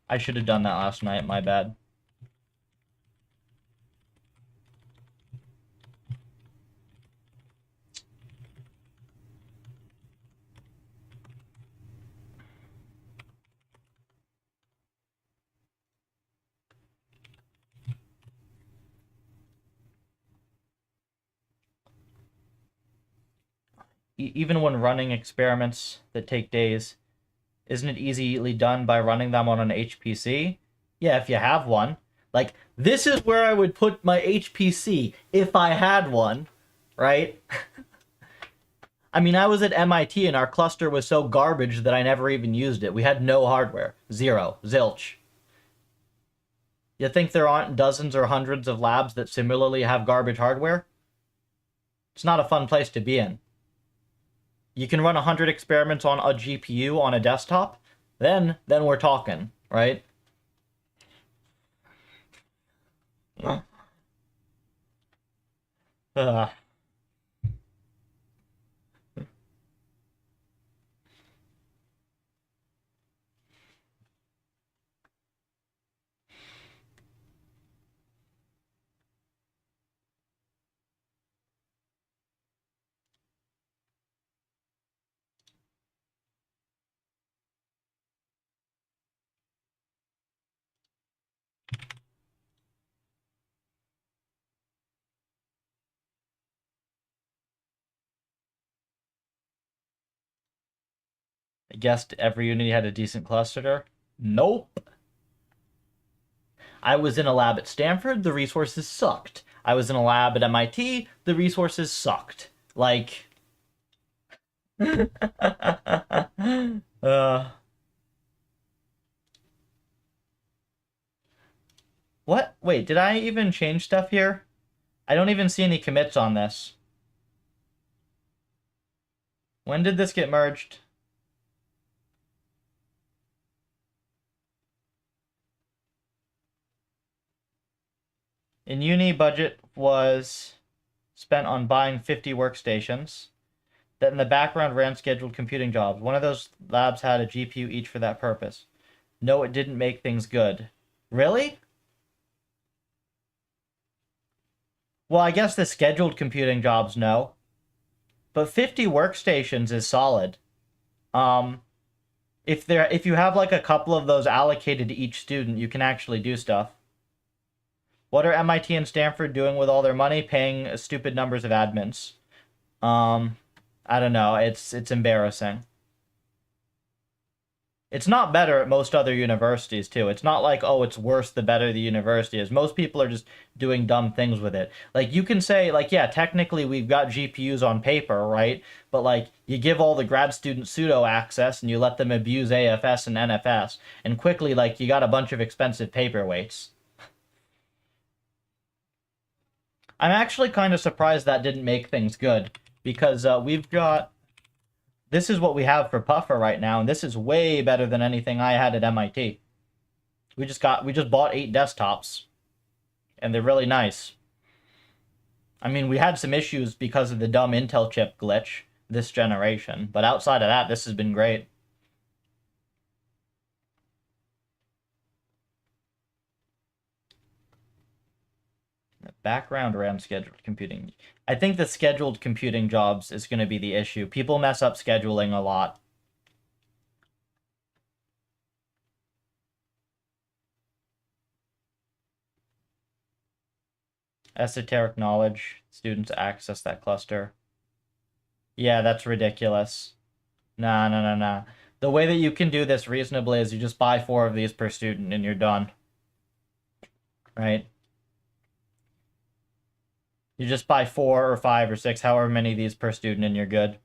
I should have done that last night, my bad. Even when running experiments that take days, isn't it easily done by running them on an HPC? Yeah, if you have one. Like, this is where I would put my HPC if I had one, right? I mean, I was at MIT and our cluster was so garbage that I never even used it. We had no hardware. Zero. Zilch. You think there aren't dozens or hundreds of labs that similarly have garbage hardware? It's not a fun place to be in. You can run 100 experiments on a GPU on a desktop, then we're talking, right? Ugh. guessed every Unity had a decent cluster? Nope. I was in a lab at Stanford, the resources sucked. I was in a lab at MIT, the resources sucked. Like, uh, what? Wait, did I even change stuff here? I don't even see any commits on this. When did this get merged? In uni, budget was spent on buying 50 workstations. That in the background ran scheduled computing jobs. One of those labs had a GPU each for that purpose. No, it didn't make things good. Really? Well, I guess the scheduled computing jobs, no. But 50 workstations is solid. If you have like a couple of those allocated to each student, you can actually do stuff. What are MIT and Stanford doing with all their money? Paying stupid numbers of admins. I don't know. It's embarrassing. It's not better at most other universities, too. It's not like, oh, it's worse the better the university is. Most people are just doing dumb things with it. Like, you can say, like, yeah, technically we've got GPUs on paper, right? But, like, you give all the grad students pseudo access and you let them abuse AFS and NFS. And quickly, like, you got a bunch of expensive paperweights. I'm actually kind of surprised that didn't make things good. Because we've got... This is what we have for Puffer right now, and this is way better than anything I had at MIT. We just bought 8 desktops, and they're really nice. I mean, we had some issues because of the dumb Intel chip glitch this generation, but outside of that, this has been great. Background RAM scheduled computing. I think the scheduled computing jobs is going to be the issue. People mess up scheduling a lot. Esoteric knowledge. Students access that cluster. Yeah, that's ridiculous. Nah. The way that you can do this reasonably is you just buy 4 of these per student and you're done. Right? You just buy 4 or 5 or 6, however many of these per student, and you're good.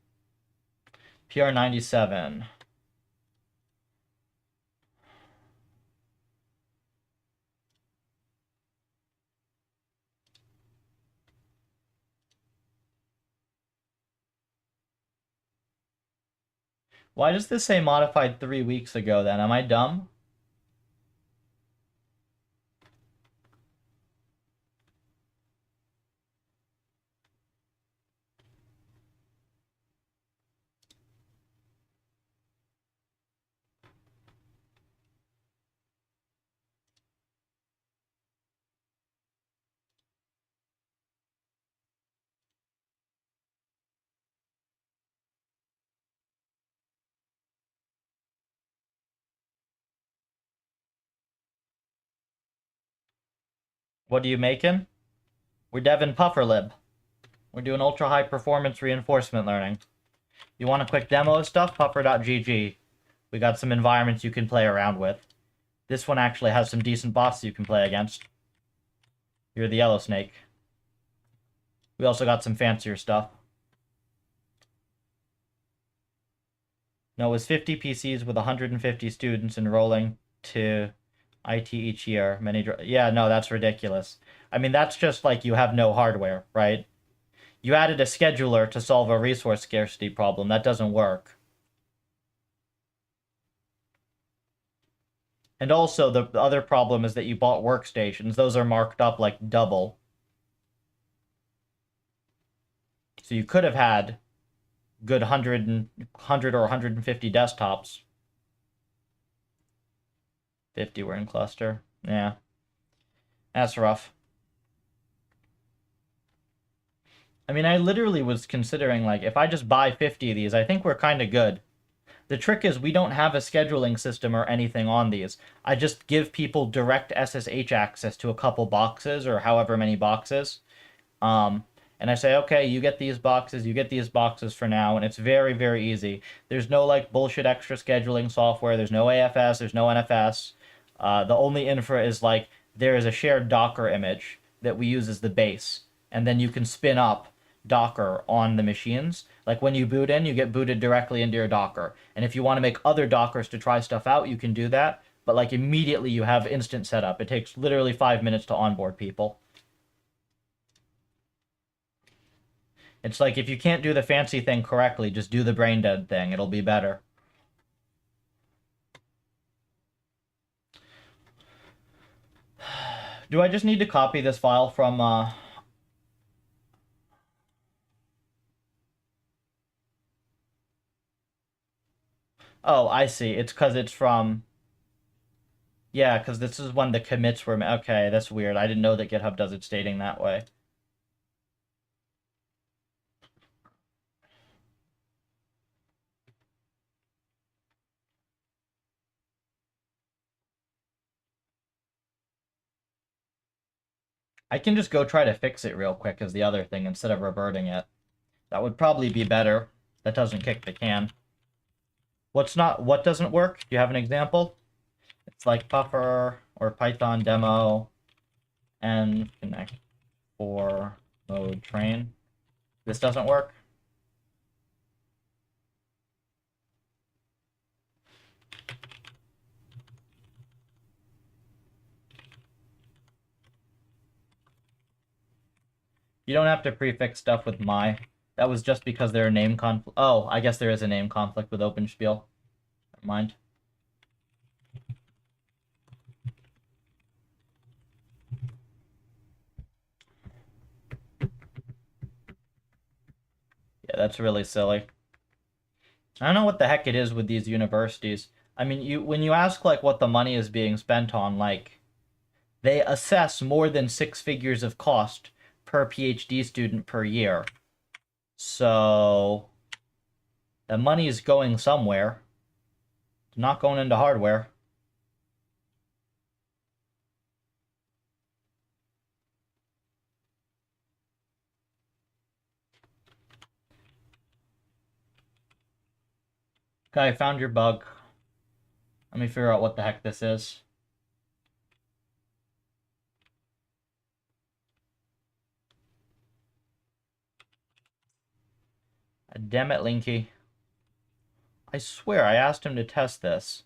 PR97. Why does this say modified 3 weeks ago then? Am I dumb? What are you making? We're devin Pufferlib. We're doing ultra high performance reinforcement learning. You want a quick demo of stuff? Puffer.gg. We got some environments you can play around with. This one actually has some decent bots you can play against. You're the yellow snake. We also got some fancier stuff. No, it was 50 PCs with 150 students enrolling to IT each year. Yeah, no, that's ridiculous. I mean, that's just like you have no hardware, right? You added a scheduler to solve a resource scarcity problem. That doesn't work. And also, the other problem is that you bought workstations. Those are marked up like double. So you could have had good 100 or 150 desktops. 50 were in cluster. Yeah. That's rough. I mean, I literally was considering, like, if I just buy 50 of these, I think we're kind of good. The trick is we don't have a scheduling system or anything on these. I just give people direct SSH access to a couple boxes or however many boxes. And And I say, okay, you get these boxes for now, and it's very, very easy. There's no like bullshit extra scheduling software. There's no AFS. There's no NFS. The only infra is like there is a shared Docker image that we use as the base, and then you can spin up Docker on the machines. Like when you boot in, you get booted directly into your Docker. And if you want to make other Dockers to try stuff out, you can do that. But like immediately you have instant setup. It takes literally 5 minutes to onboard people. It's like if you can't do the fancy thing correctly, just do the brain dead thing. It'll be better. Do I just need to copy this file from Oh, I see. It's because it's from... Yeah, because this is when the commits were... Okay, that's weird. I didn't know that GitHub does it stating that way. I can just go try to fix it real quick as the other thing instead of reverting it. That would probably be better. That doesn't kick the can. What doesn't work? Do you have an example? It's like puffer or Python demo and connect for mode train. This doesn't work? You don't have to prefix stuff with my. That was just because there are name conflict. Oh, I guess there is a name conflict with OpenSpiel. Never mind. Yeah, that's really silly. I don't know what the heck it is with these universities. I mean, when you ask like what the money is being spent on, like they assess more than 6 figures of cost per PhD student per year. So the money is going somewhere. It's not going into hardware. Okay, I found your bug. Let me figure out what the heck this is. Damn it, Linky. I swear I asked him to test this.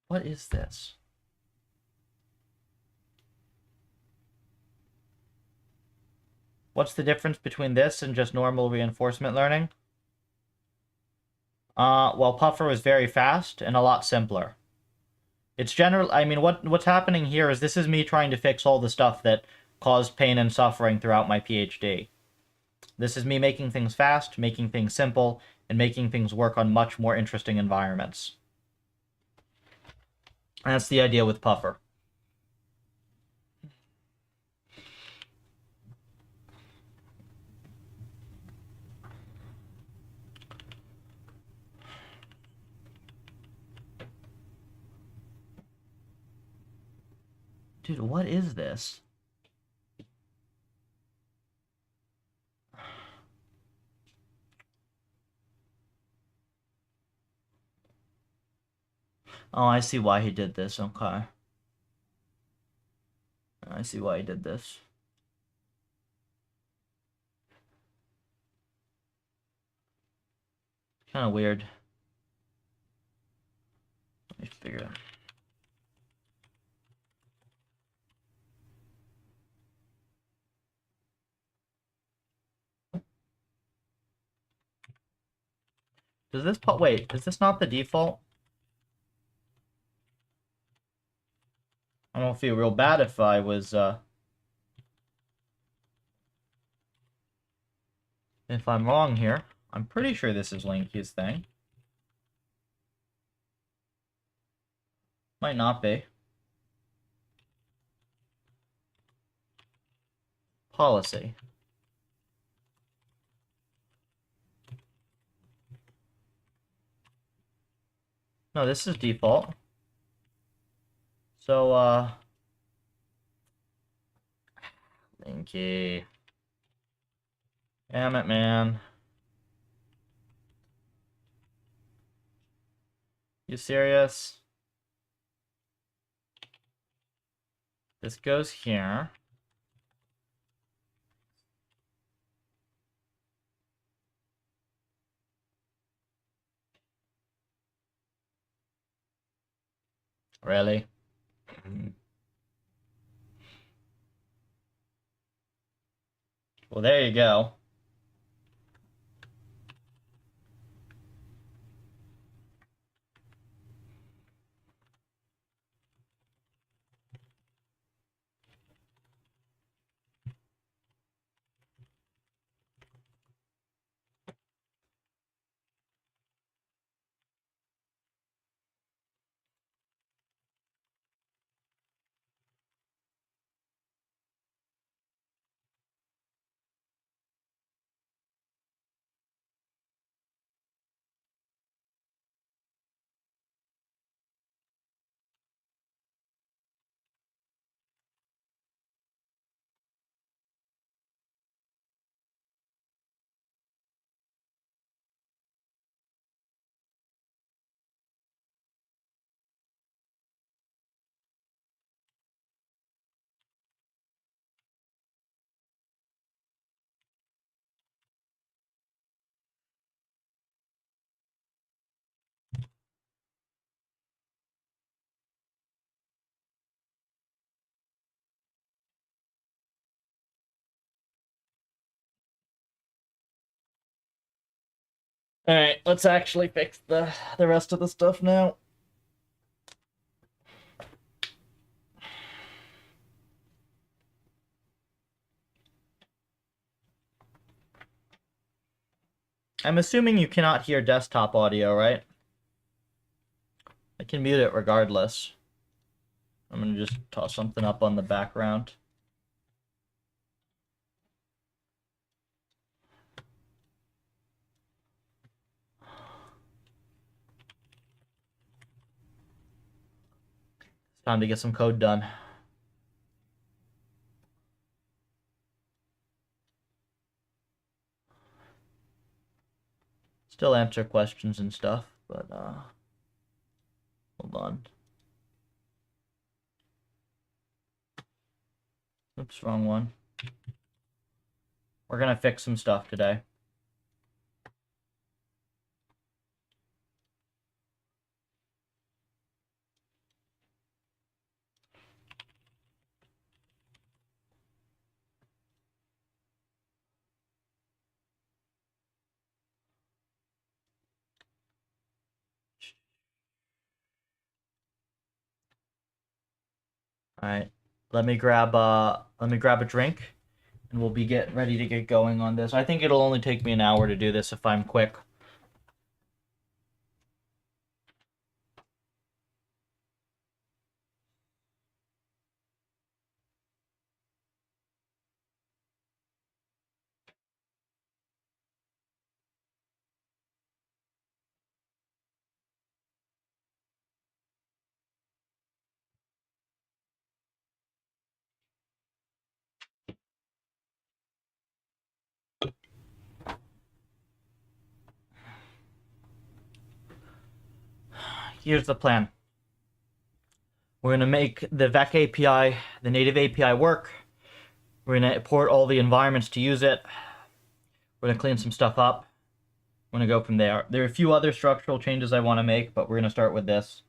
What is this? What's the difference between this and just normal reinforcement learning? Well, Puffer was very fast and a lot simpler. It's general. I mean, what's happening here is this is me trying to fix all the stuff that caused pain and suffering throughout my PhD. This is me making things fast, making things simple, and making things work on much more interesting environments. And that's the idea with Puffer. Dude, what is this? Oh, I see why he did this. Okay. I see why he did this. Kind of weird. Let me figure it out. Does this wait, is this not the default? I don't feel real bad if I was, if I'm wrong here. I'm pretty sure this is Linky's thing. Might not be. policy. No, this is default. So, Linky. Damn it, man. You serious? This goes here. Really? Well, there you go. All right, let's actually fix the rest of the stuff now. I'm assuming you cannot hear desktop audio, right? I can mute it regardless. I'm gonna just toss something up on the background. It's time to get some code done. Still answer questions and stuff, but hold on. Oops, wrong one. We're gonna fix some stuff today. All right, let me grab a drink, and we'll be getting ready to get going on this. I think it'll only take me an hour to do this if I'm quick. Here's the plan. We're gonna make the VEC API, the native API work. We're gonna import all the environments to use it. We're gonna clean some stuff up. We're gonna go from there. There are a few other structural changes I want to make, but we're gonna start with this.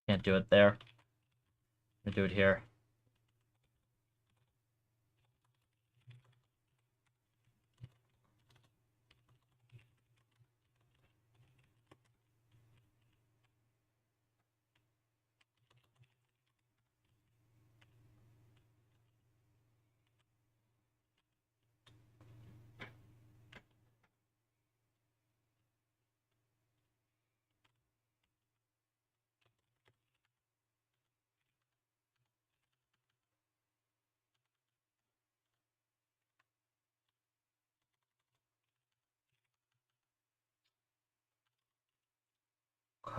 Can't do it there. I'm gonna do it here.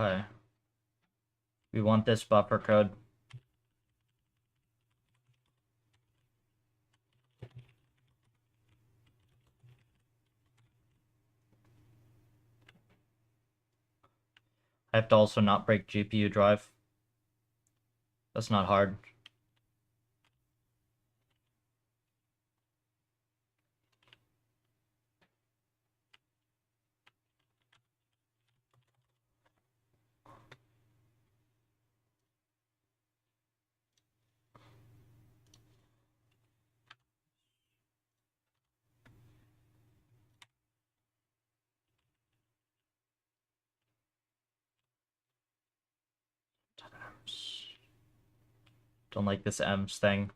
Okay. We want this buffer code. I have to also not break GPU drive. That's not hard. Don't like this EMS thing.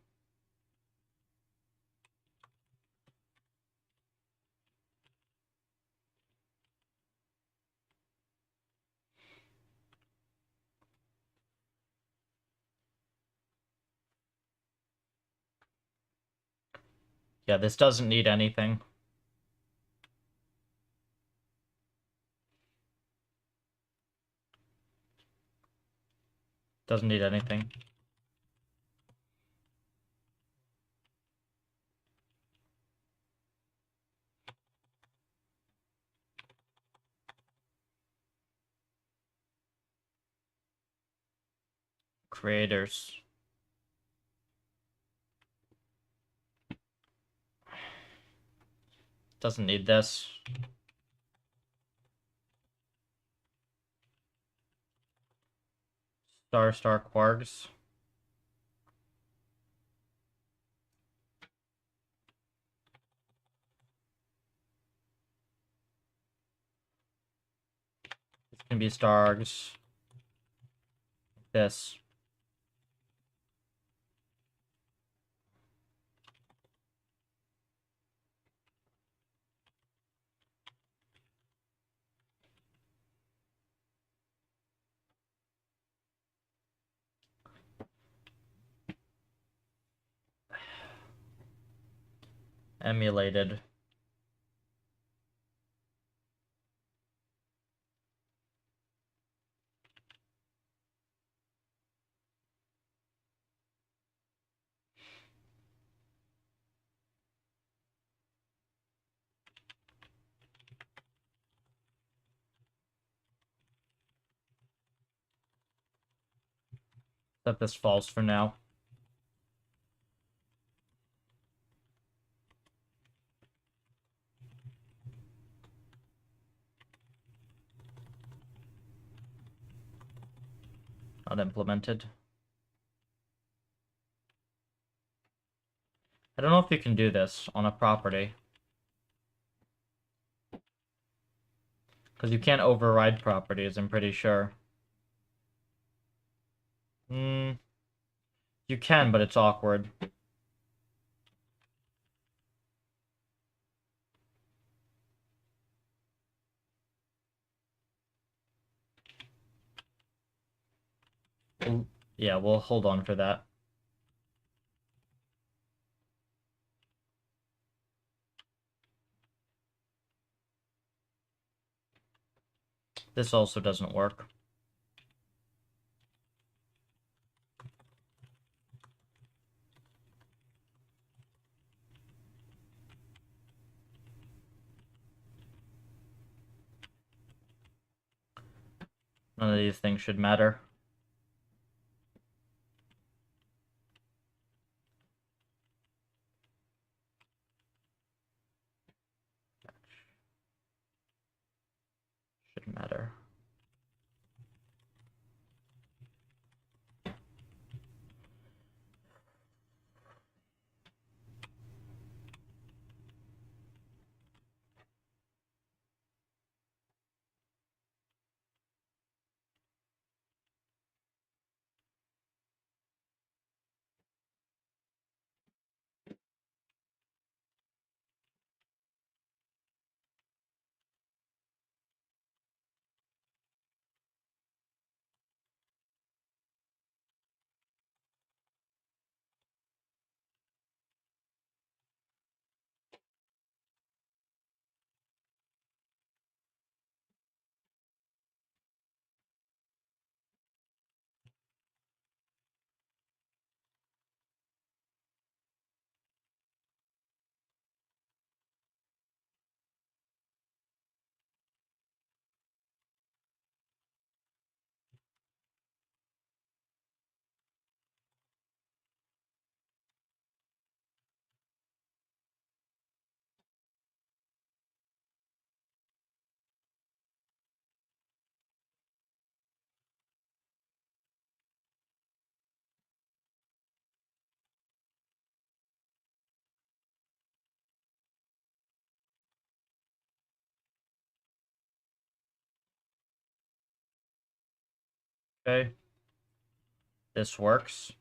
Yeah, this doesn't need anything. Doesn't need anything. Creators. Doesn't need this. Star Quarks. This can be Stargs. This. Emulated. Set this false for now. Not implemented. I don't know if you can do this on a property. Because you can't override properties, I'm pretty sure. You can, but it's awkward. Yeah, we'll hold on for that. This also doesn't work. None of these things should matter. Shouldn't matter. Okay. This works.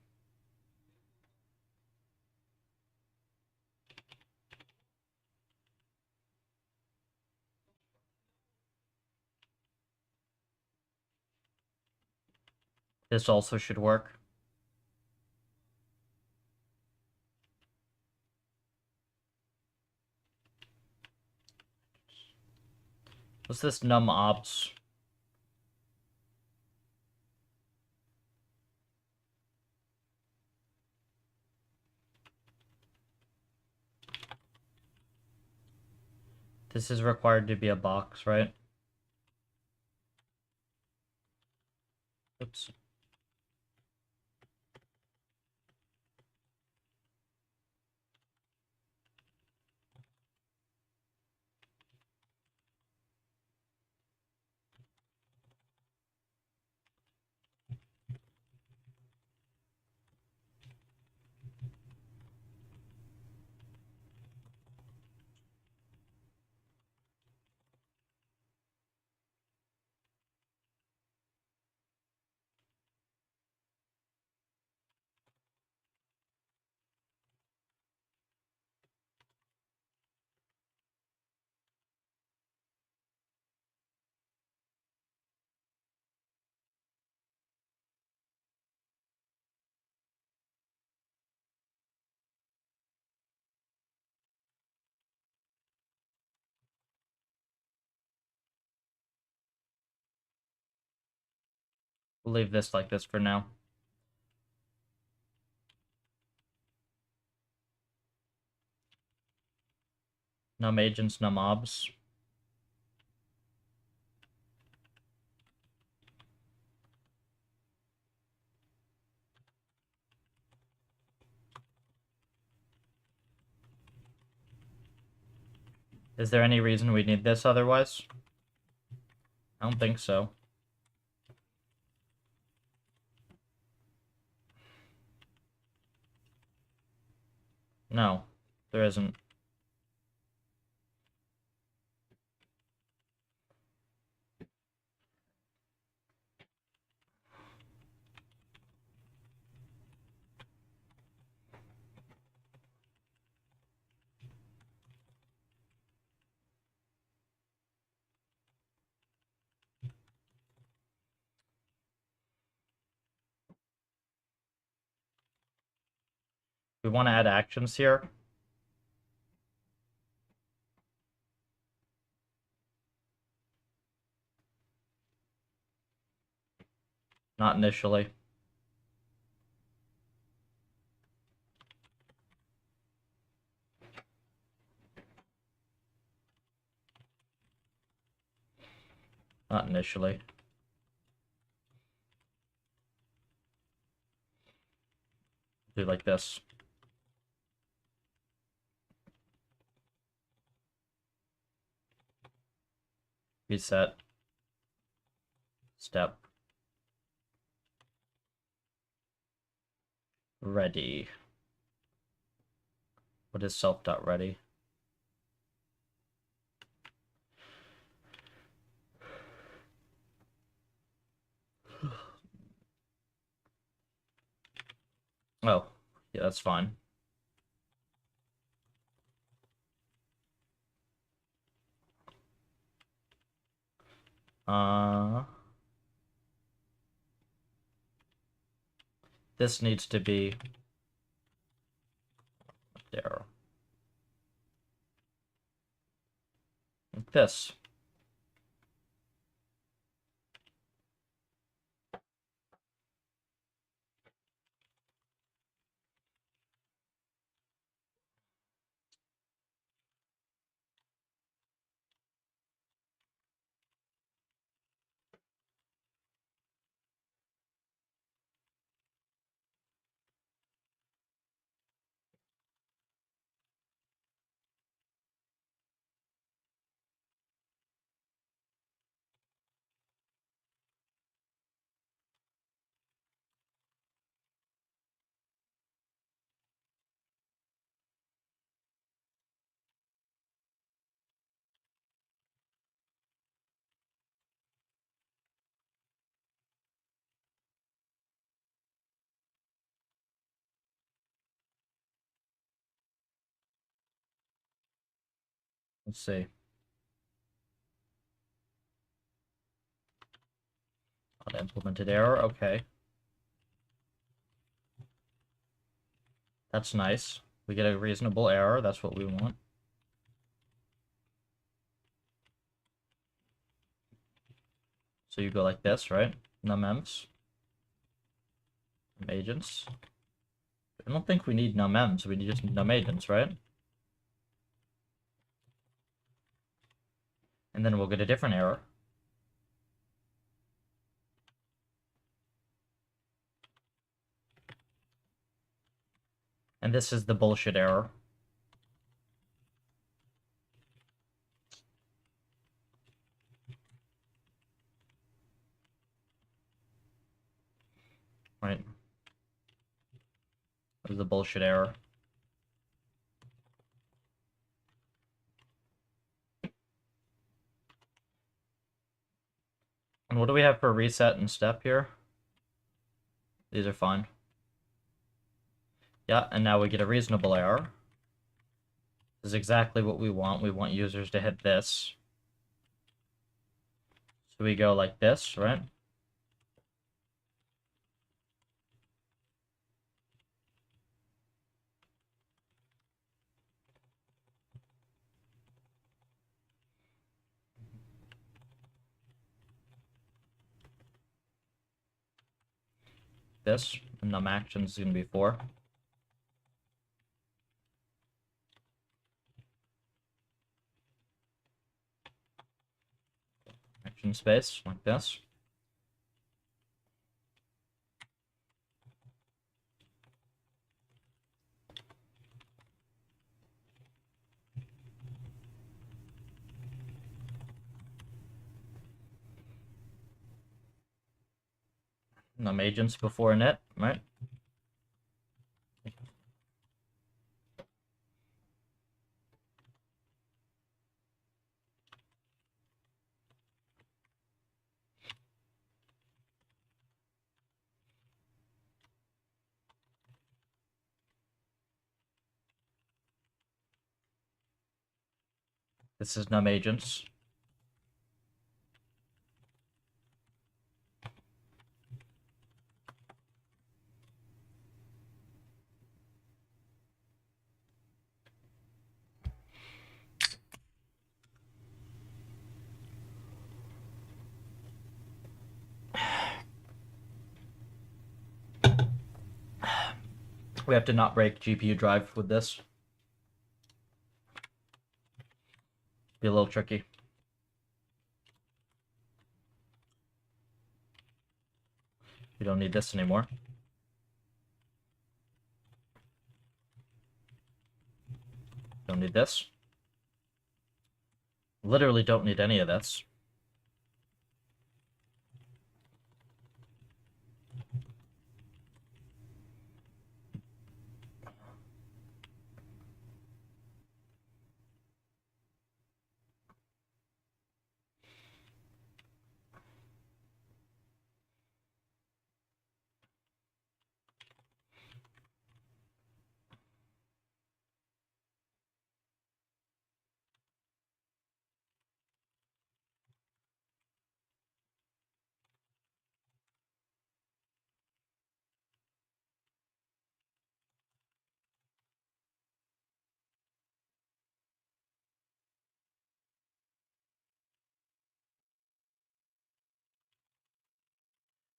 This also should work. What's this num ops? This is required to be a box, right? Oops. We'll leave this like this for now. Num agents, num obs. Is there any reason we need this otherwise? I don't think so. No, there isn't. We want to add actions here. Not initially. Not initially. Do like this. Reset. Step. Ready. What is self.ready? Oh, yeah, that's fine. This needs to be there. Like this. Let's see. Unimplemented error, okay. That's nice. We get a reasonable error, that's what we want. So you go like this, right? Numems. Agents. I don't think we need numems, we just need numagents, right? And then we'll get a different error. And this is the bullshit error. Right? This is the bullshit error. And what do we have for reset and step here? These are fine. Yeah, and now we get a reasonable error. This is exactly what we want. We want users to hit this. So we go like this, right? This, and num actions is going to be 4. Action space, like this. Num agents before init, right? This is num agents. We have to not break GPU drive with this. Be a little tricky. We don't need this anymore. Don't need this. Literally don't need any of this.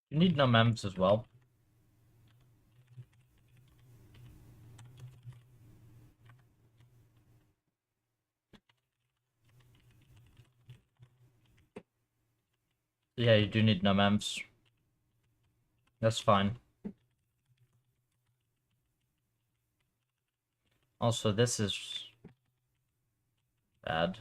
You need numems as well. Yeah, you do need numems. That's fine. Also, this is bad.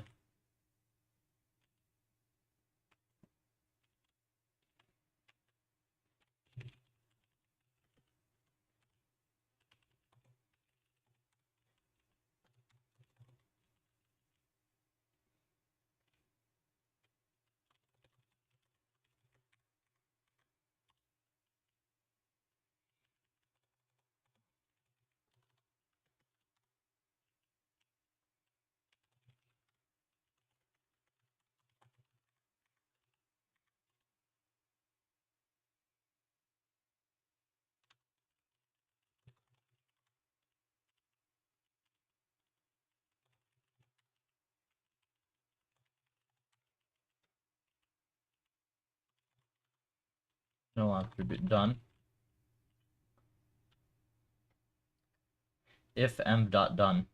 No attribute done. If env.done.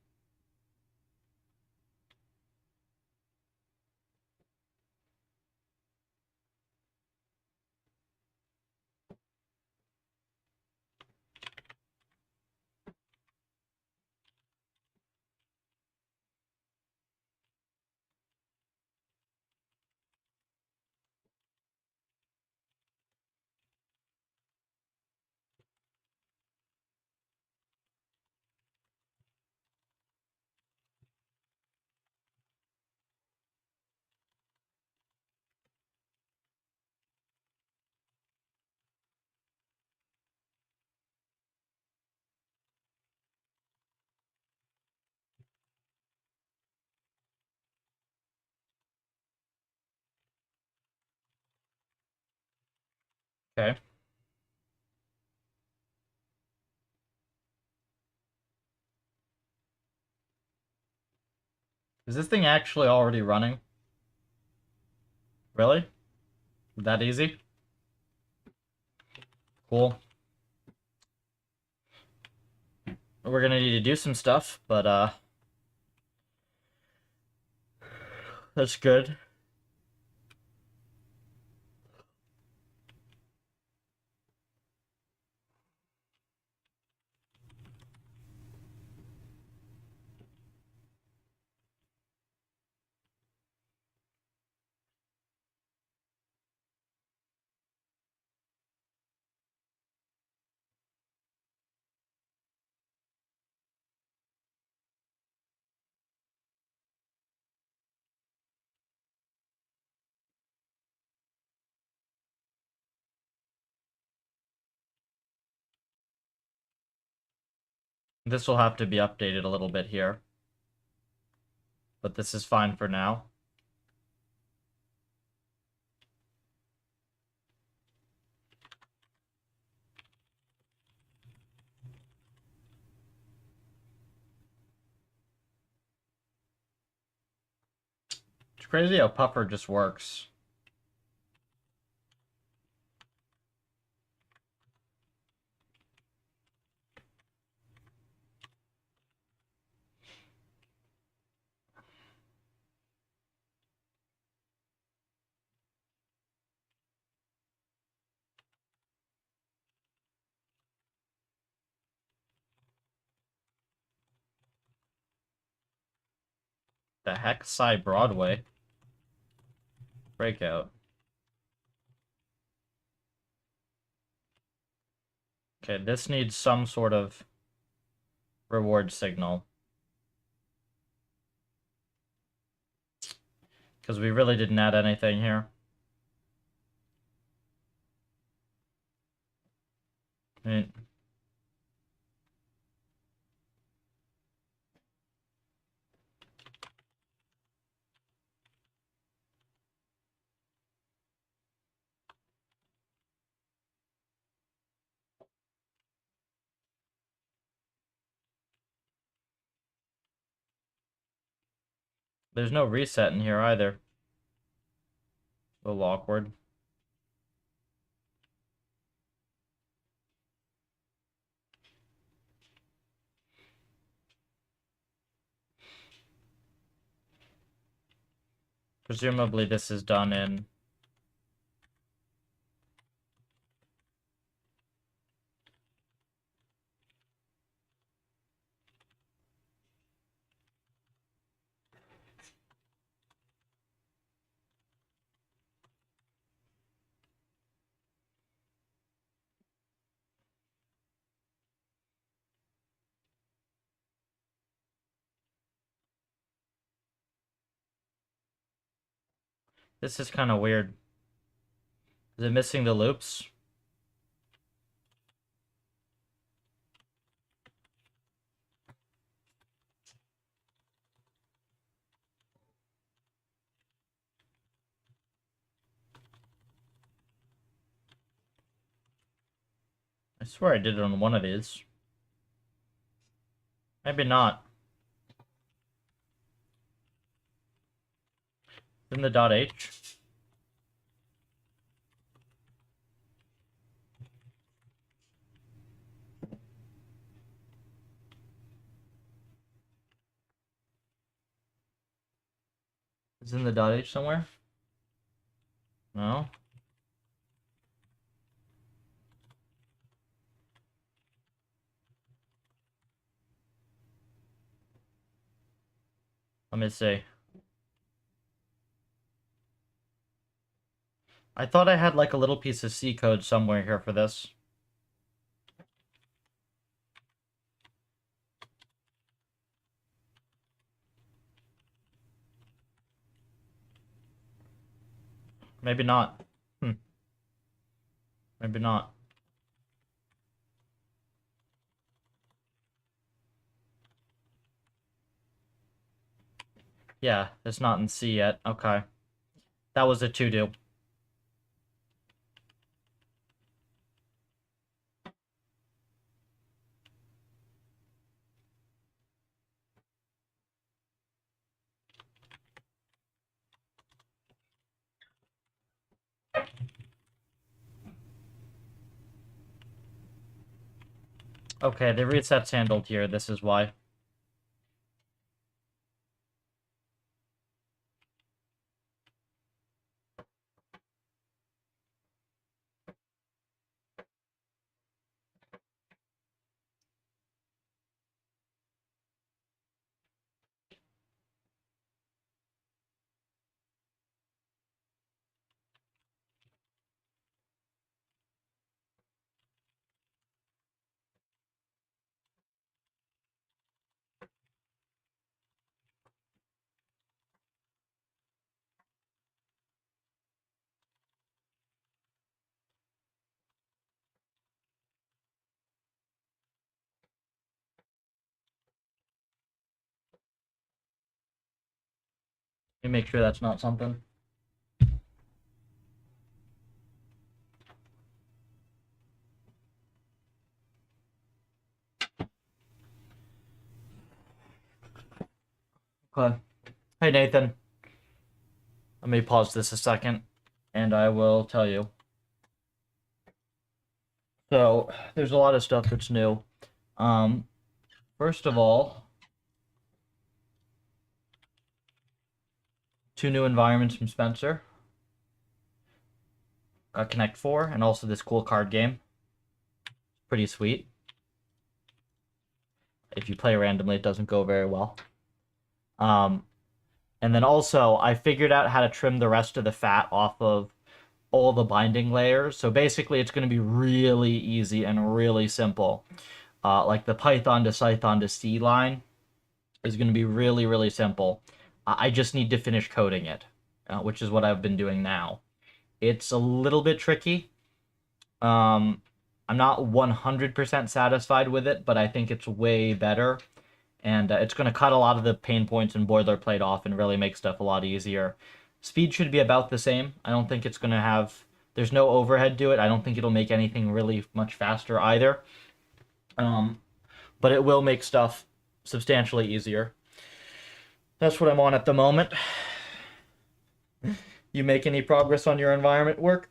Okay. Is this thing actually already running? Really? That easy? Cool. We're gonna need to do some stuff, but that's good. This will have to be updated a little bit here. But this is fine for now. It's crazy how Puffer just works. The heck? Psy Broadway? Breakout. Okay, this needs some sort of reward signal. Because we really didn't add anything here. I mean, there's no reset in here either. A little awkward. Presumably this is done in... This is kind of weird. Is it missing the loops? I swear I did it on one of these. Maybe not. In the .h. Is it in the .h somewhere? No? Let me see. I thought I had like a little piece of C code somewhere here for this. Maybe not. Maybe not. Yeah, it's not in C yet. Okay. That was a to-do. Okay, the reset's handled here. This is why. Let me make sure that's not something. Okay. Hey, Nathan. Let me pause this a second, and I will tell you. So, there's a lot of stuff that's new. First of all, 2 new environments from Spencer. Connect 4, and also this cool card game. Pretty sweet. If you play randomly, it doesn't go very well. And then also, I figured out how to trim the rest of the fat off of all the binding layers. So basically, it's going to be really easy and really simple. Like the Python to Cython to C line is going to be really, really simple. I just need to finish coding it, which is what I've been doing now. It's a little bit tricky. I'm not 100% satisfied with it, but I think it's way better. And it's going to cut a lot of the pain points and boilerplate off and really make stuff a lot easier. Speed should be about the same. I don't think it's going to have... There's no overhead to it. I don't think it'll make anything really much faster either. But it will make stuff substantially easier. That's what I'm on at the moment. You make any progress on your environment work?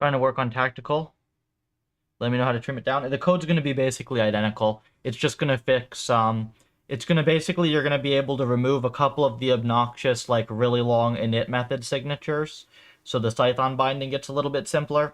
Trying to work on tactical. Let me know how to trim it down. The code's going to be basically identical. It's just going to fix, it's going to basically, you're going to be able to remove a couple of the obnoxious, like, really long init method signatures. So the Python binding gets a little bit simpler.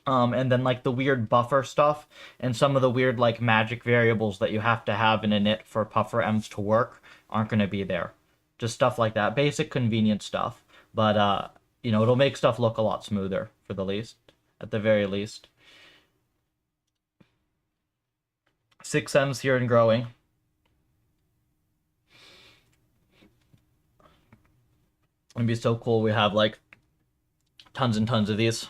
And then, like, the weird buffer stuff and some of the weird, like, magic variables that you have to have in init for buffer ems to work aren't going to be there. Just stuff like that. Basic convenient stuff. But, you know, it'll make stuff look a lot smoother, for the least. At the very least. 6 M's here and growing. It'd be so cool. We have like tons and tons of these.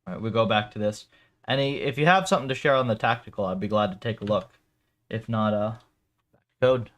All right, we go back to this. If you have something to share on the tactical, I'd be glad to take a look. If not, code.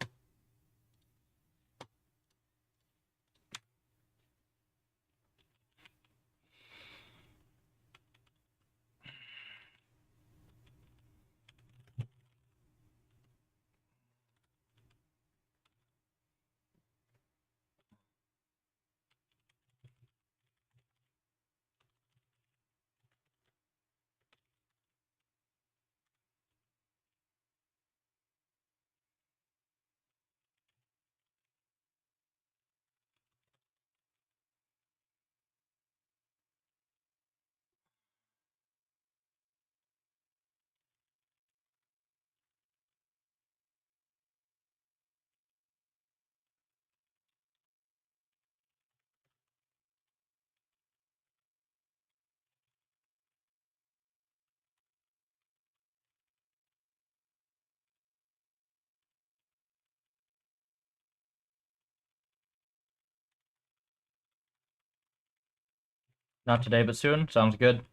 Not today, but soon. Sounds good.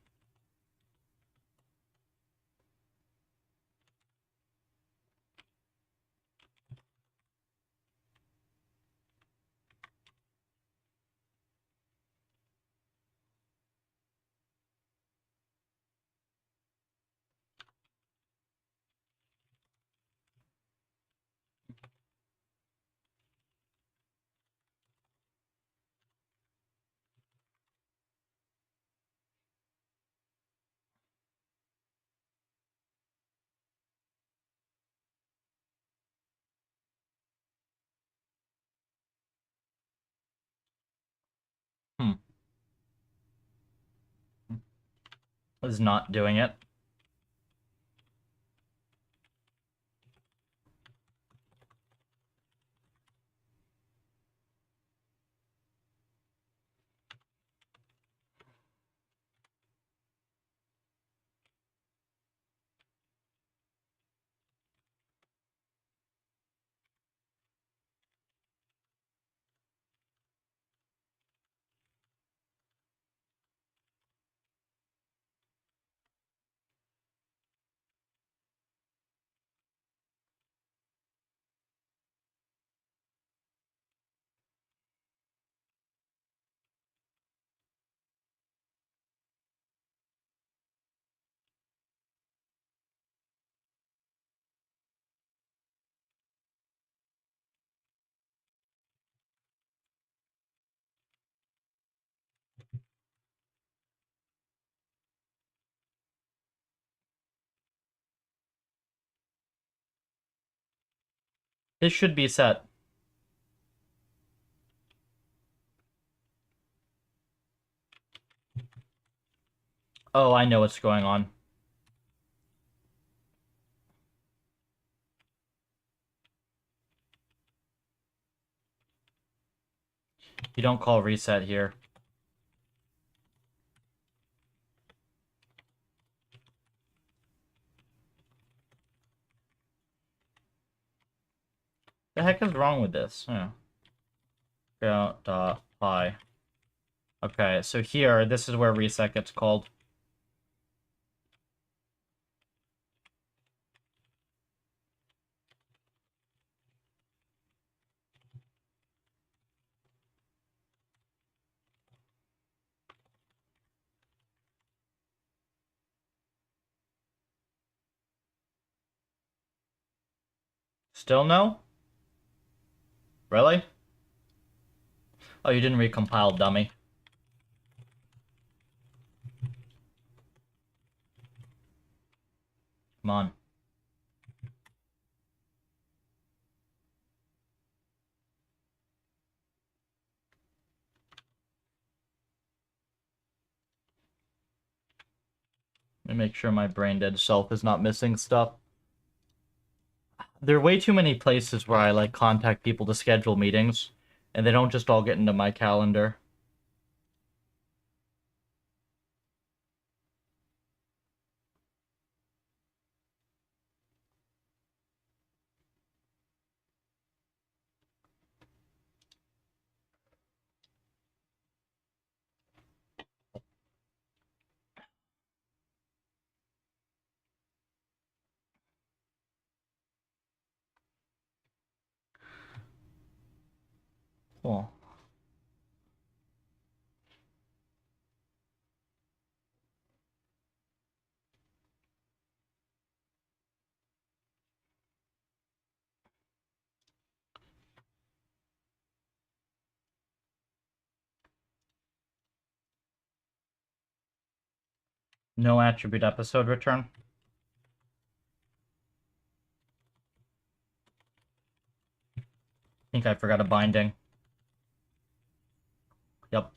Hmm. Is not doing it. This should be set. Oh, I know what's going on. You don't call reset here. The heck is wrong with this? Yeah. Apply. Okay, so here, this is where reset gets called. Still no? Really? Oh, you didn't recompile, dummy. Come on. Let me make sure my brain dead self is not missing stuff. There are way too many places where I like contact people to schedule meetings, and they don't just all get into my calendar. Cool. No attribute episode return. I think I forgot a binding. Yep.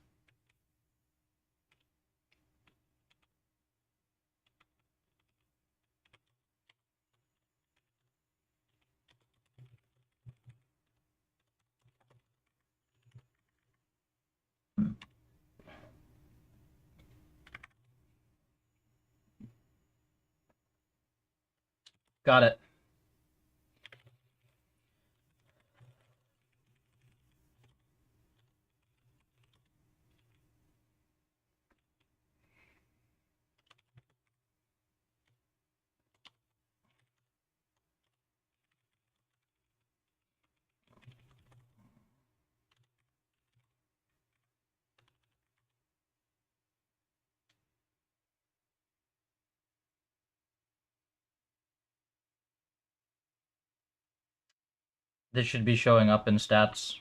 Got it. This should be showing up in stats.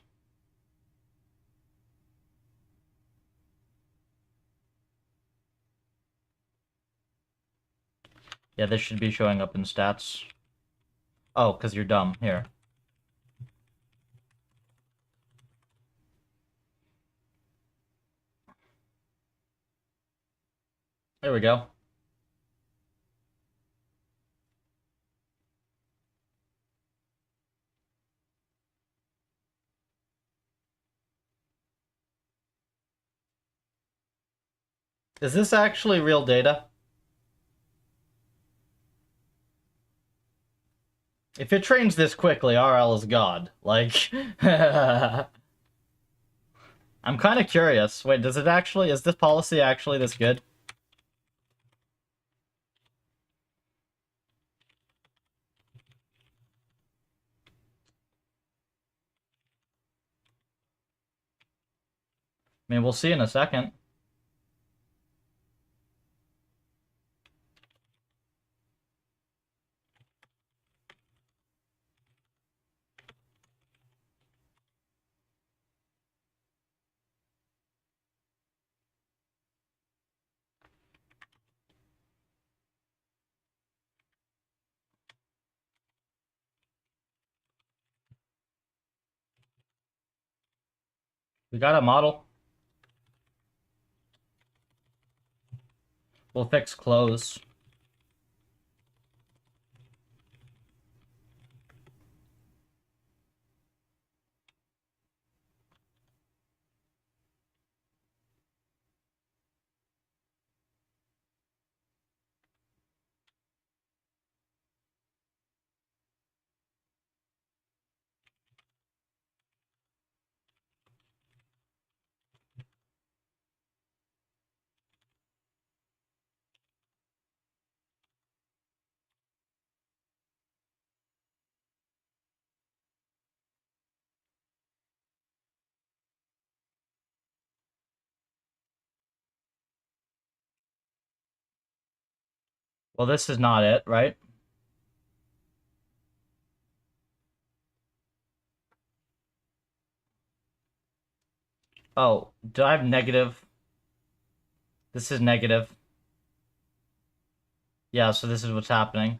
Yeah, this should be showing up in stats. Oh, because you're dumb. Here. There we go. Is this actually real data? If it trains this quickly, RL is God. Like, I'm kind of curious. Wait, does it actually, is this policy actually this good? I mean, we'll see in a second. We got a model. We'll fix clothes. Well, this is not it, right? Oh, do I have negative? This is negative. Yeah, so this is what's happening.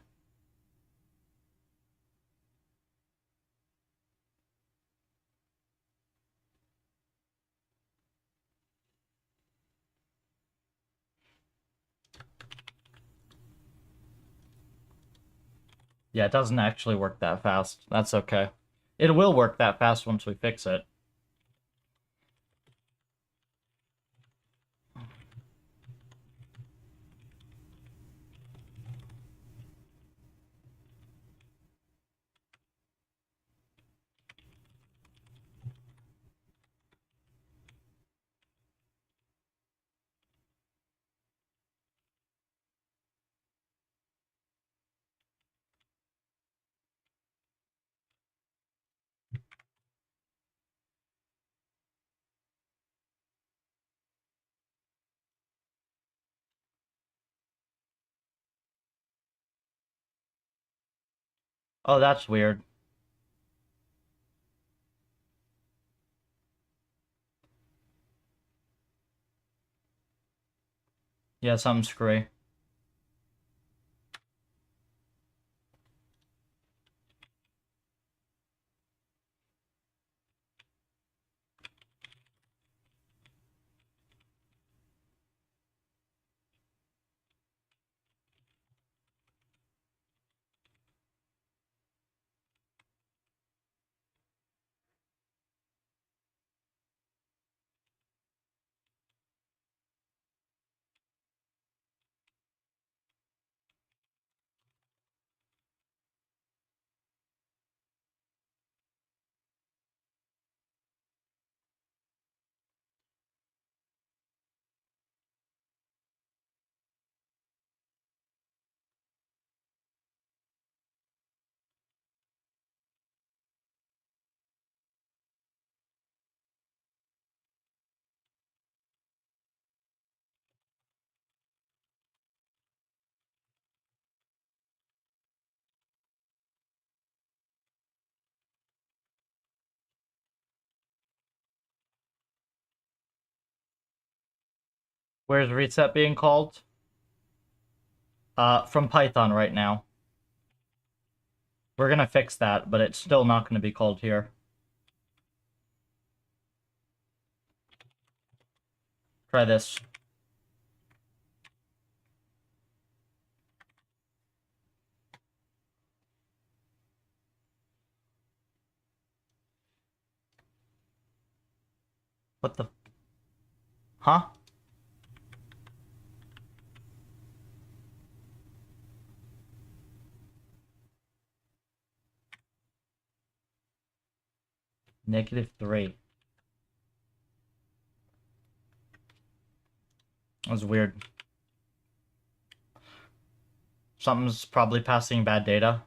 Yeah, it doesn't actually work that fast. That's okay. It will work that fast once we fix it. Oh, that's weird. Yeah, something's screwy. Where's reset being called? From Python right now. We're gonna fix that, but it's still not gonna be called here. Try this. What the? Huh? -3. That was weird. Something's probably passing bad data.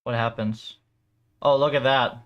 What happens? Oh, look at that.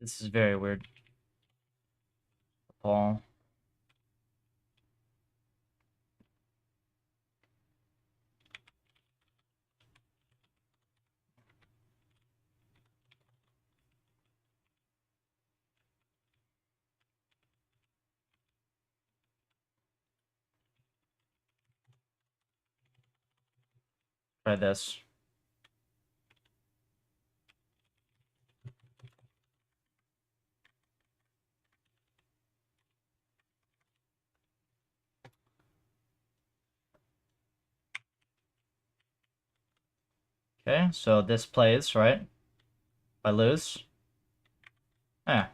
This is very weird. Paul. Try this. Okay, so this plays, right? If I lose. Yeah.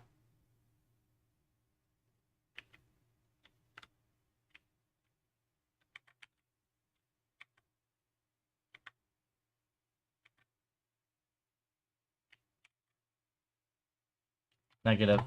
Negative.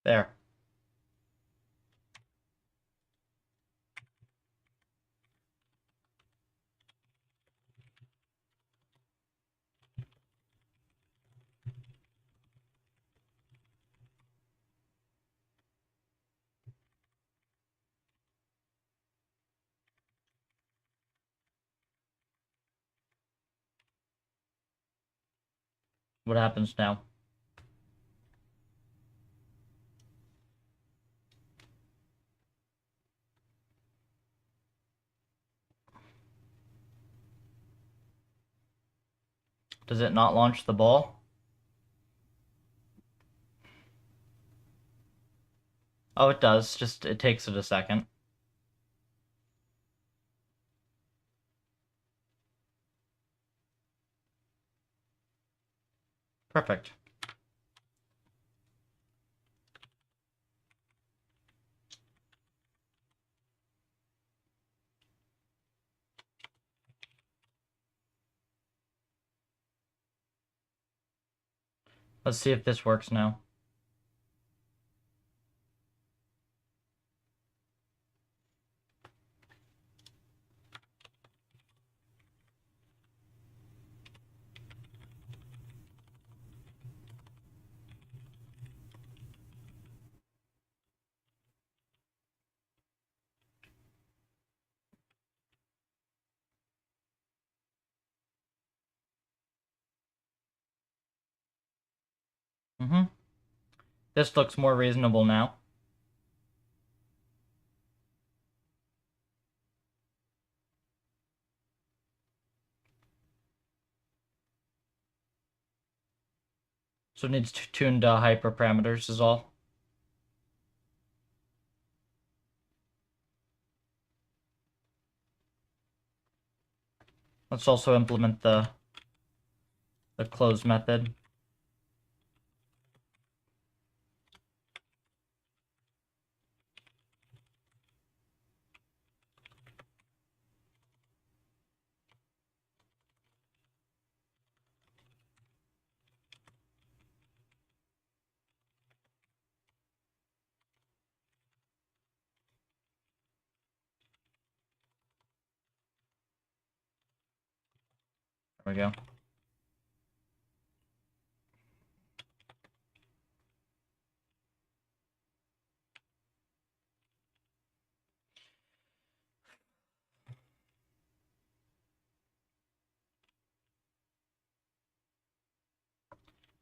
There. What happens now? Does it not launch the ball? Oh, it does. Just, it takes it a second. Perfect. Let's see if this works now. Mm-hmm. This looks more reasonable now. So it needs tuned hyperparameters is all. Let's also implement the close method. There we go.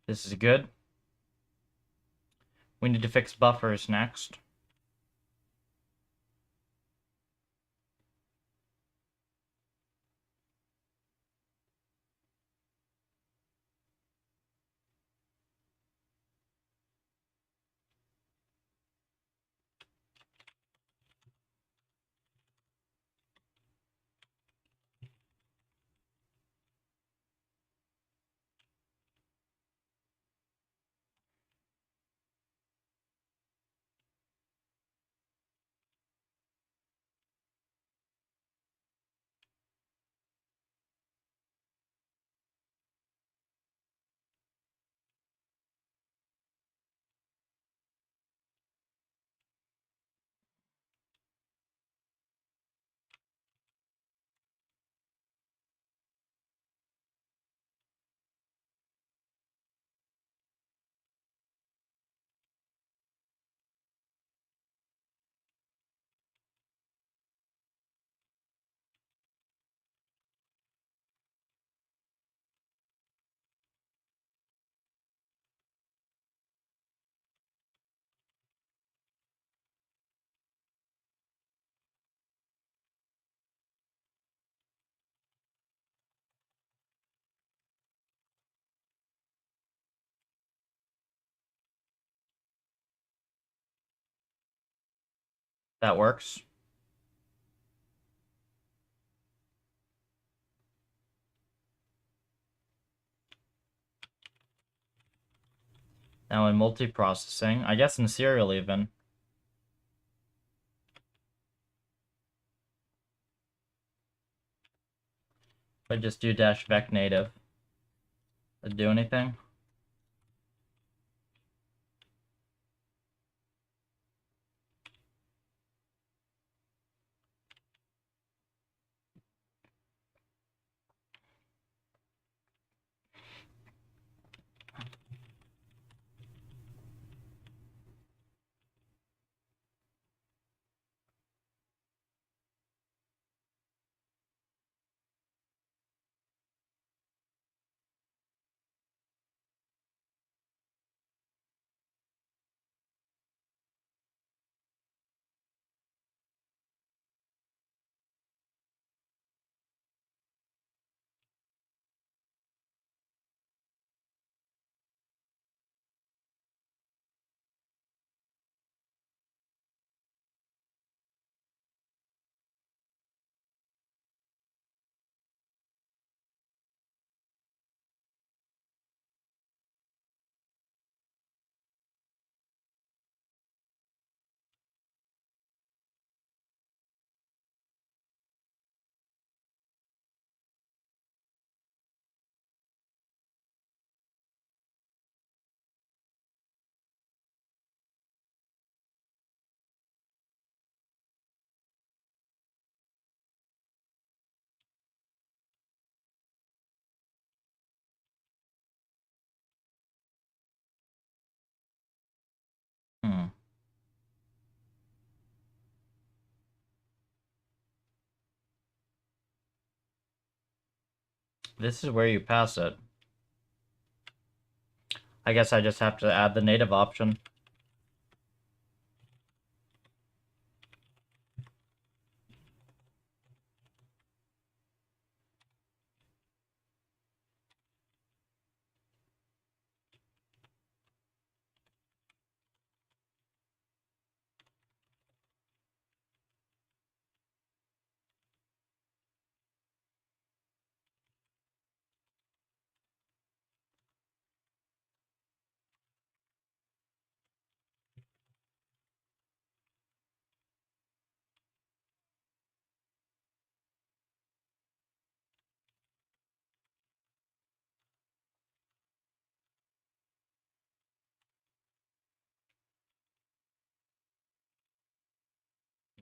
This is good. We need to fix buffers next. That works. Now in multiprocessing, I guess in serial even. If I just do -vec native, does it do anything? Hmm. This is where you pass it. I guess I just have to add the native option.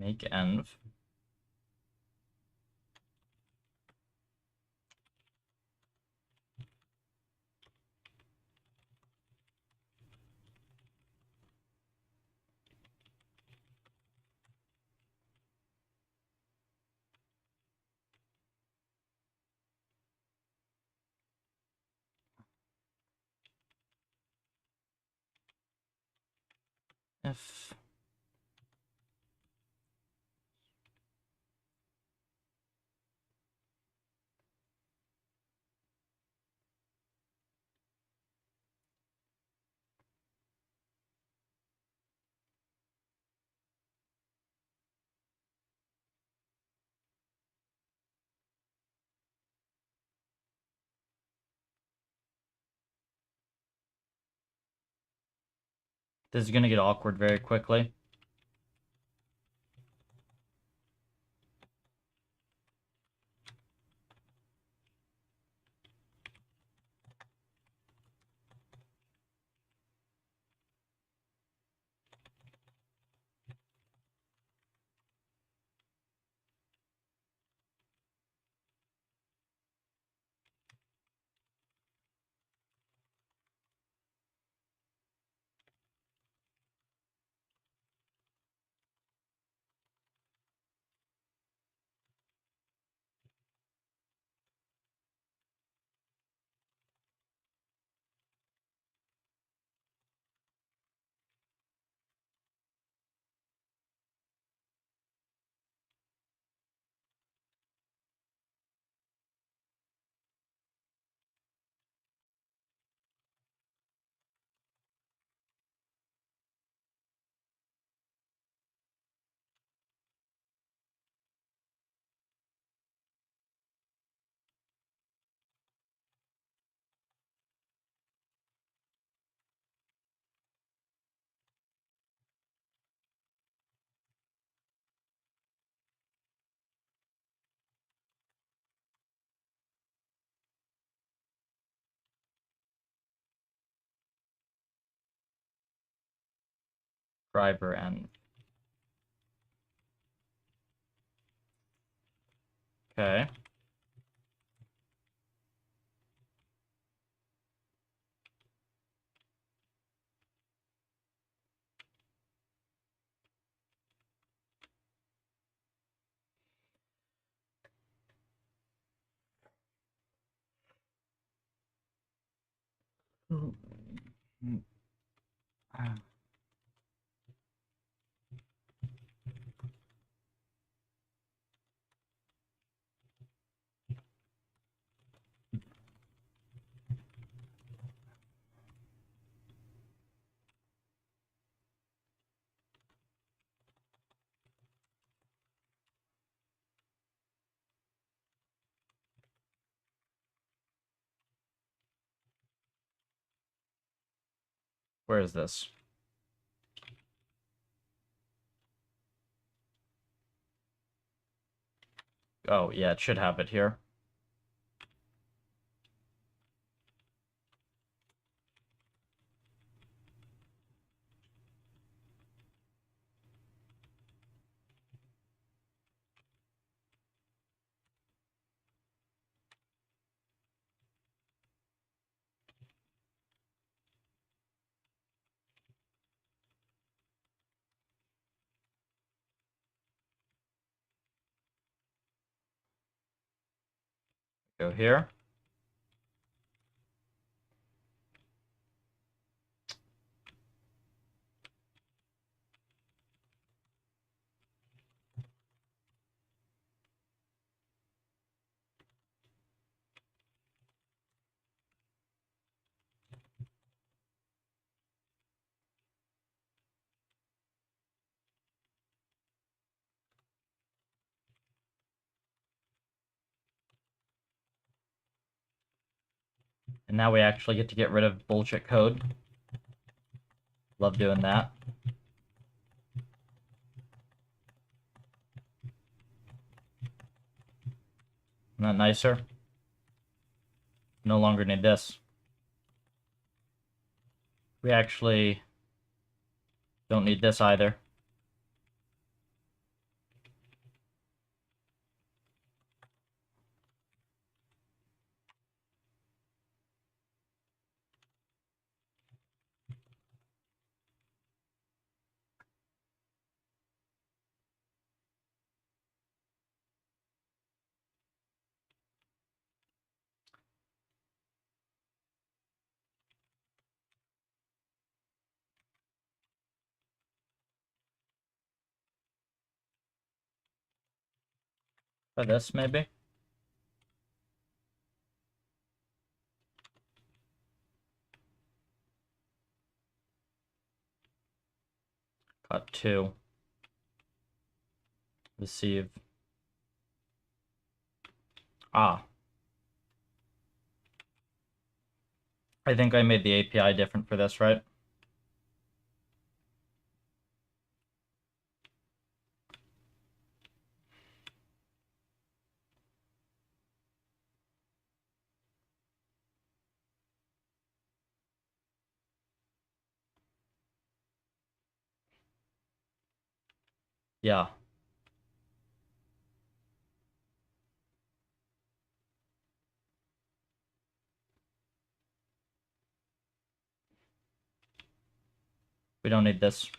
Make env. if... This is going to get awkward very quickly. Driver and... Okay. Where is this? Oh, yeah, it should have it here. Go here. And now we actually get to get rid of bullshit code. Love doing that. Isn't that nicer? No longer need this. We actually don't need this either. Try this, maybe? Cut 2. Receive. Ah. I think I made the API different for this, right? Yeah. We don't need this.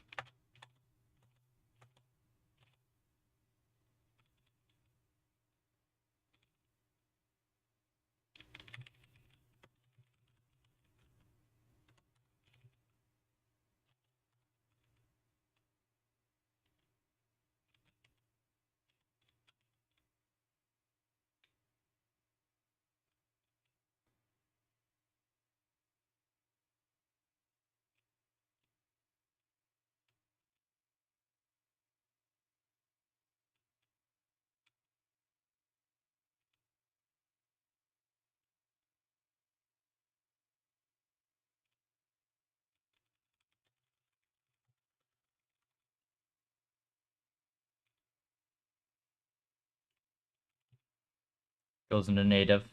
Goes into native.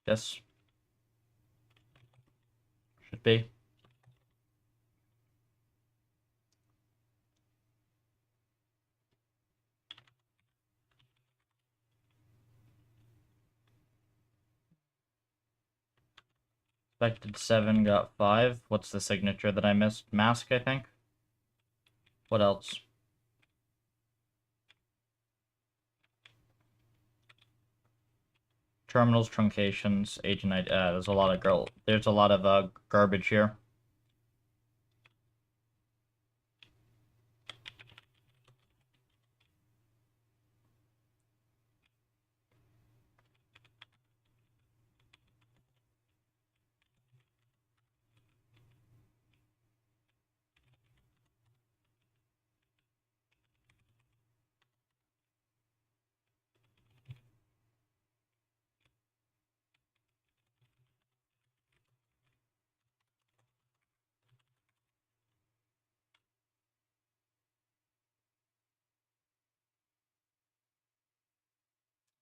This should be. Expected 7, got 5. What's the signature that I missed? Mask, I think. What else? Terminals, truncations, agent ID. There's a lot of garbage here.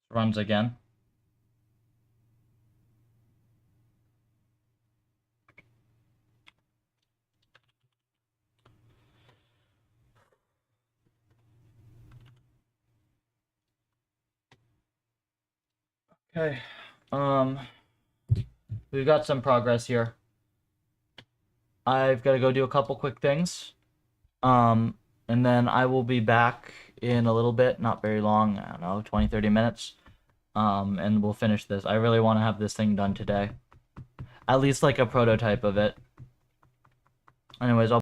Runs again. Okay. We've got some progress here. I've got to go do a couple quick things. And then I will be back in a little bit, not very long, I don't know, 20, 30 minutes. And we'll finish this. I really want to have this thing done today. At least like a prototype of it. Anyways, I'll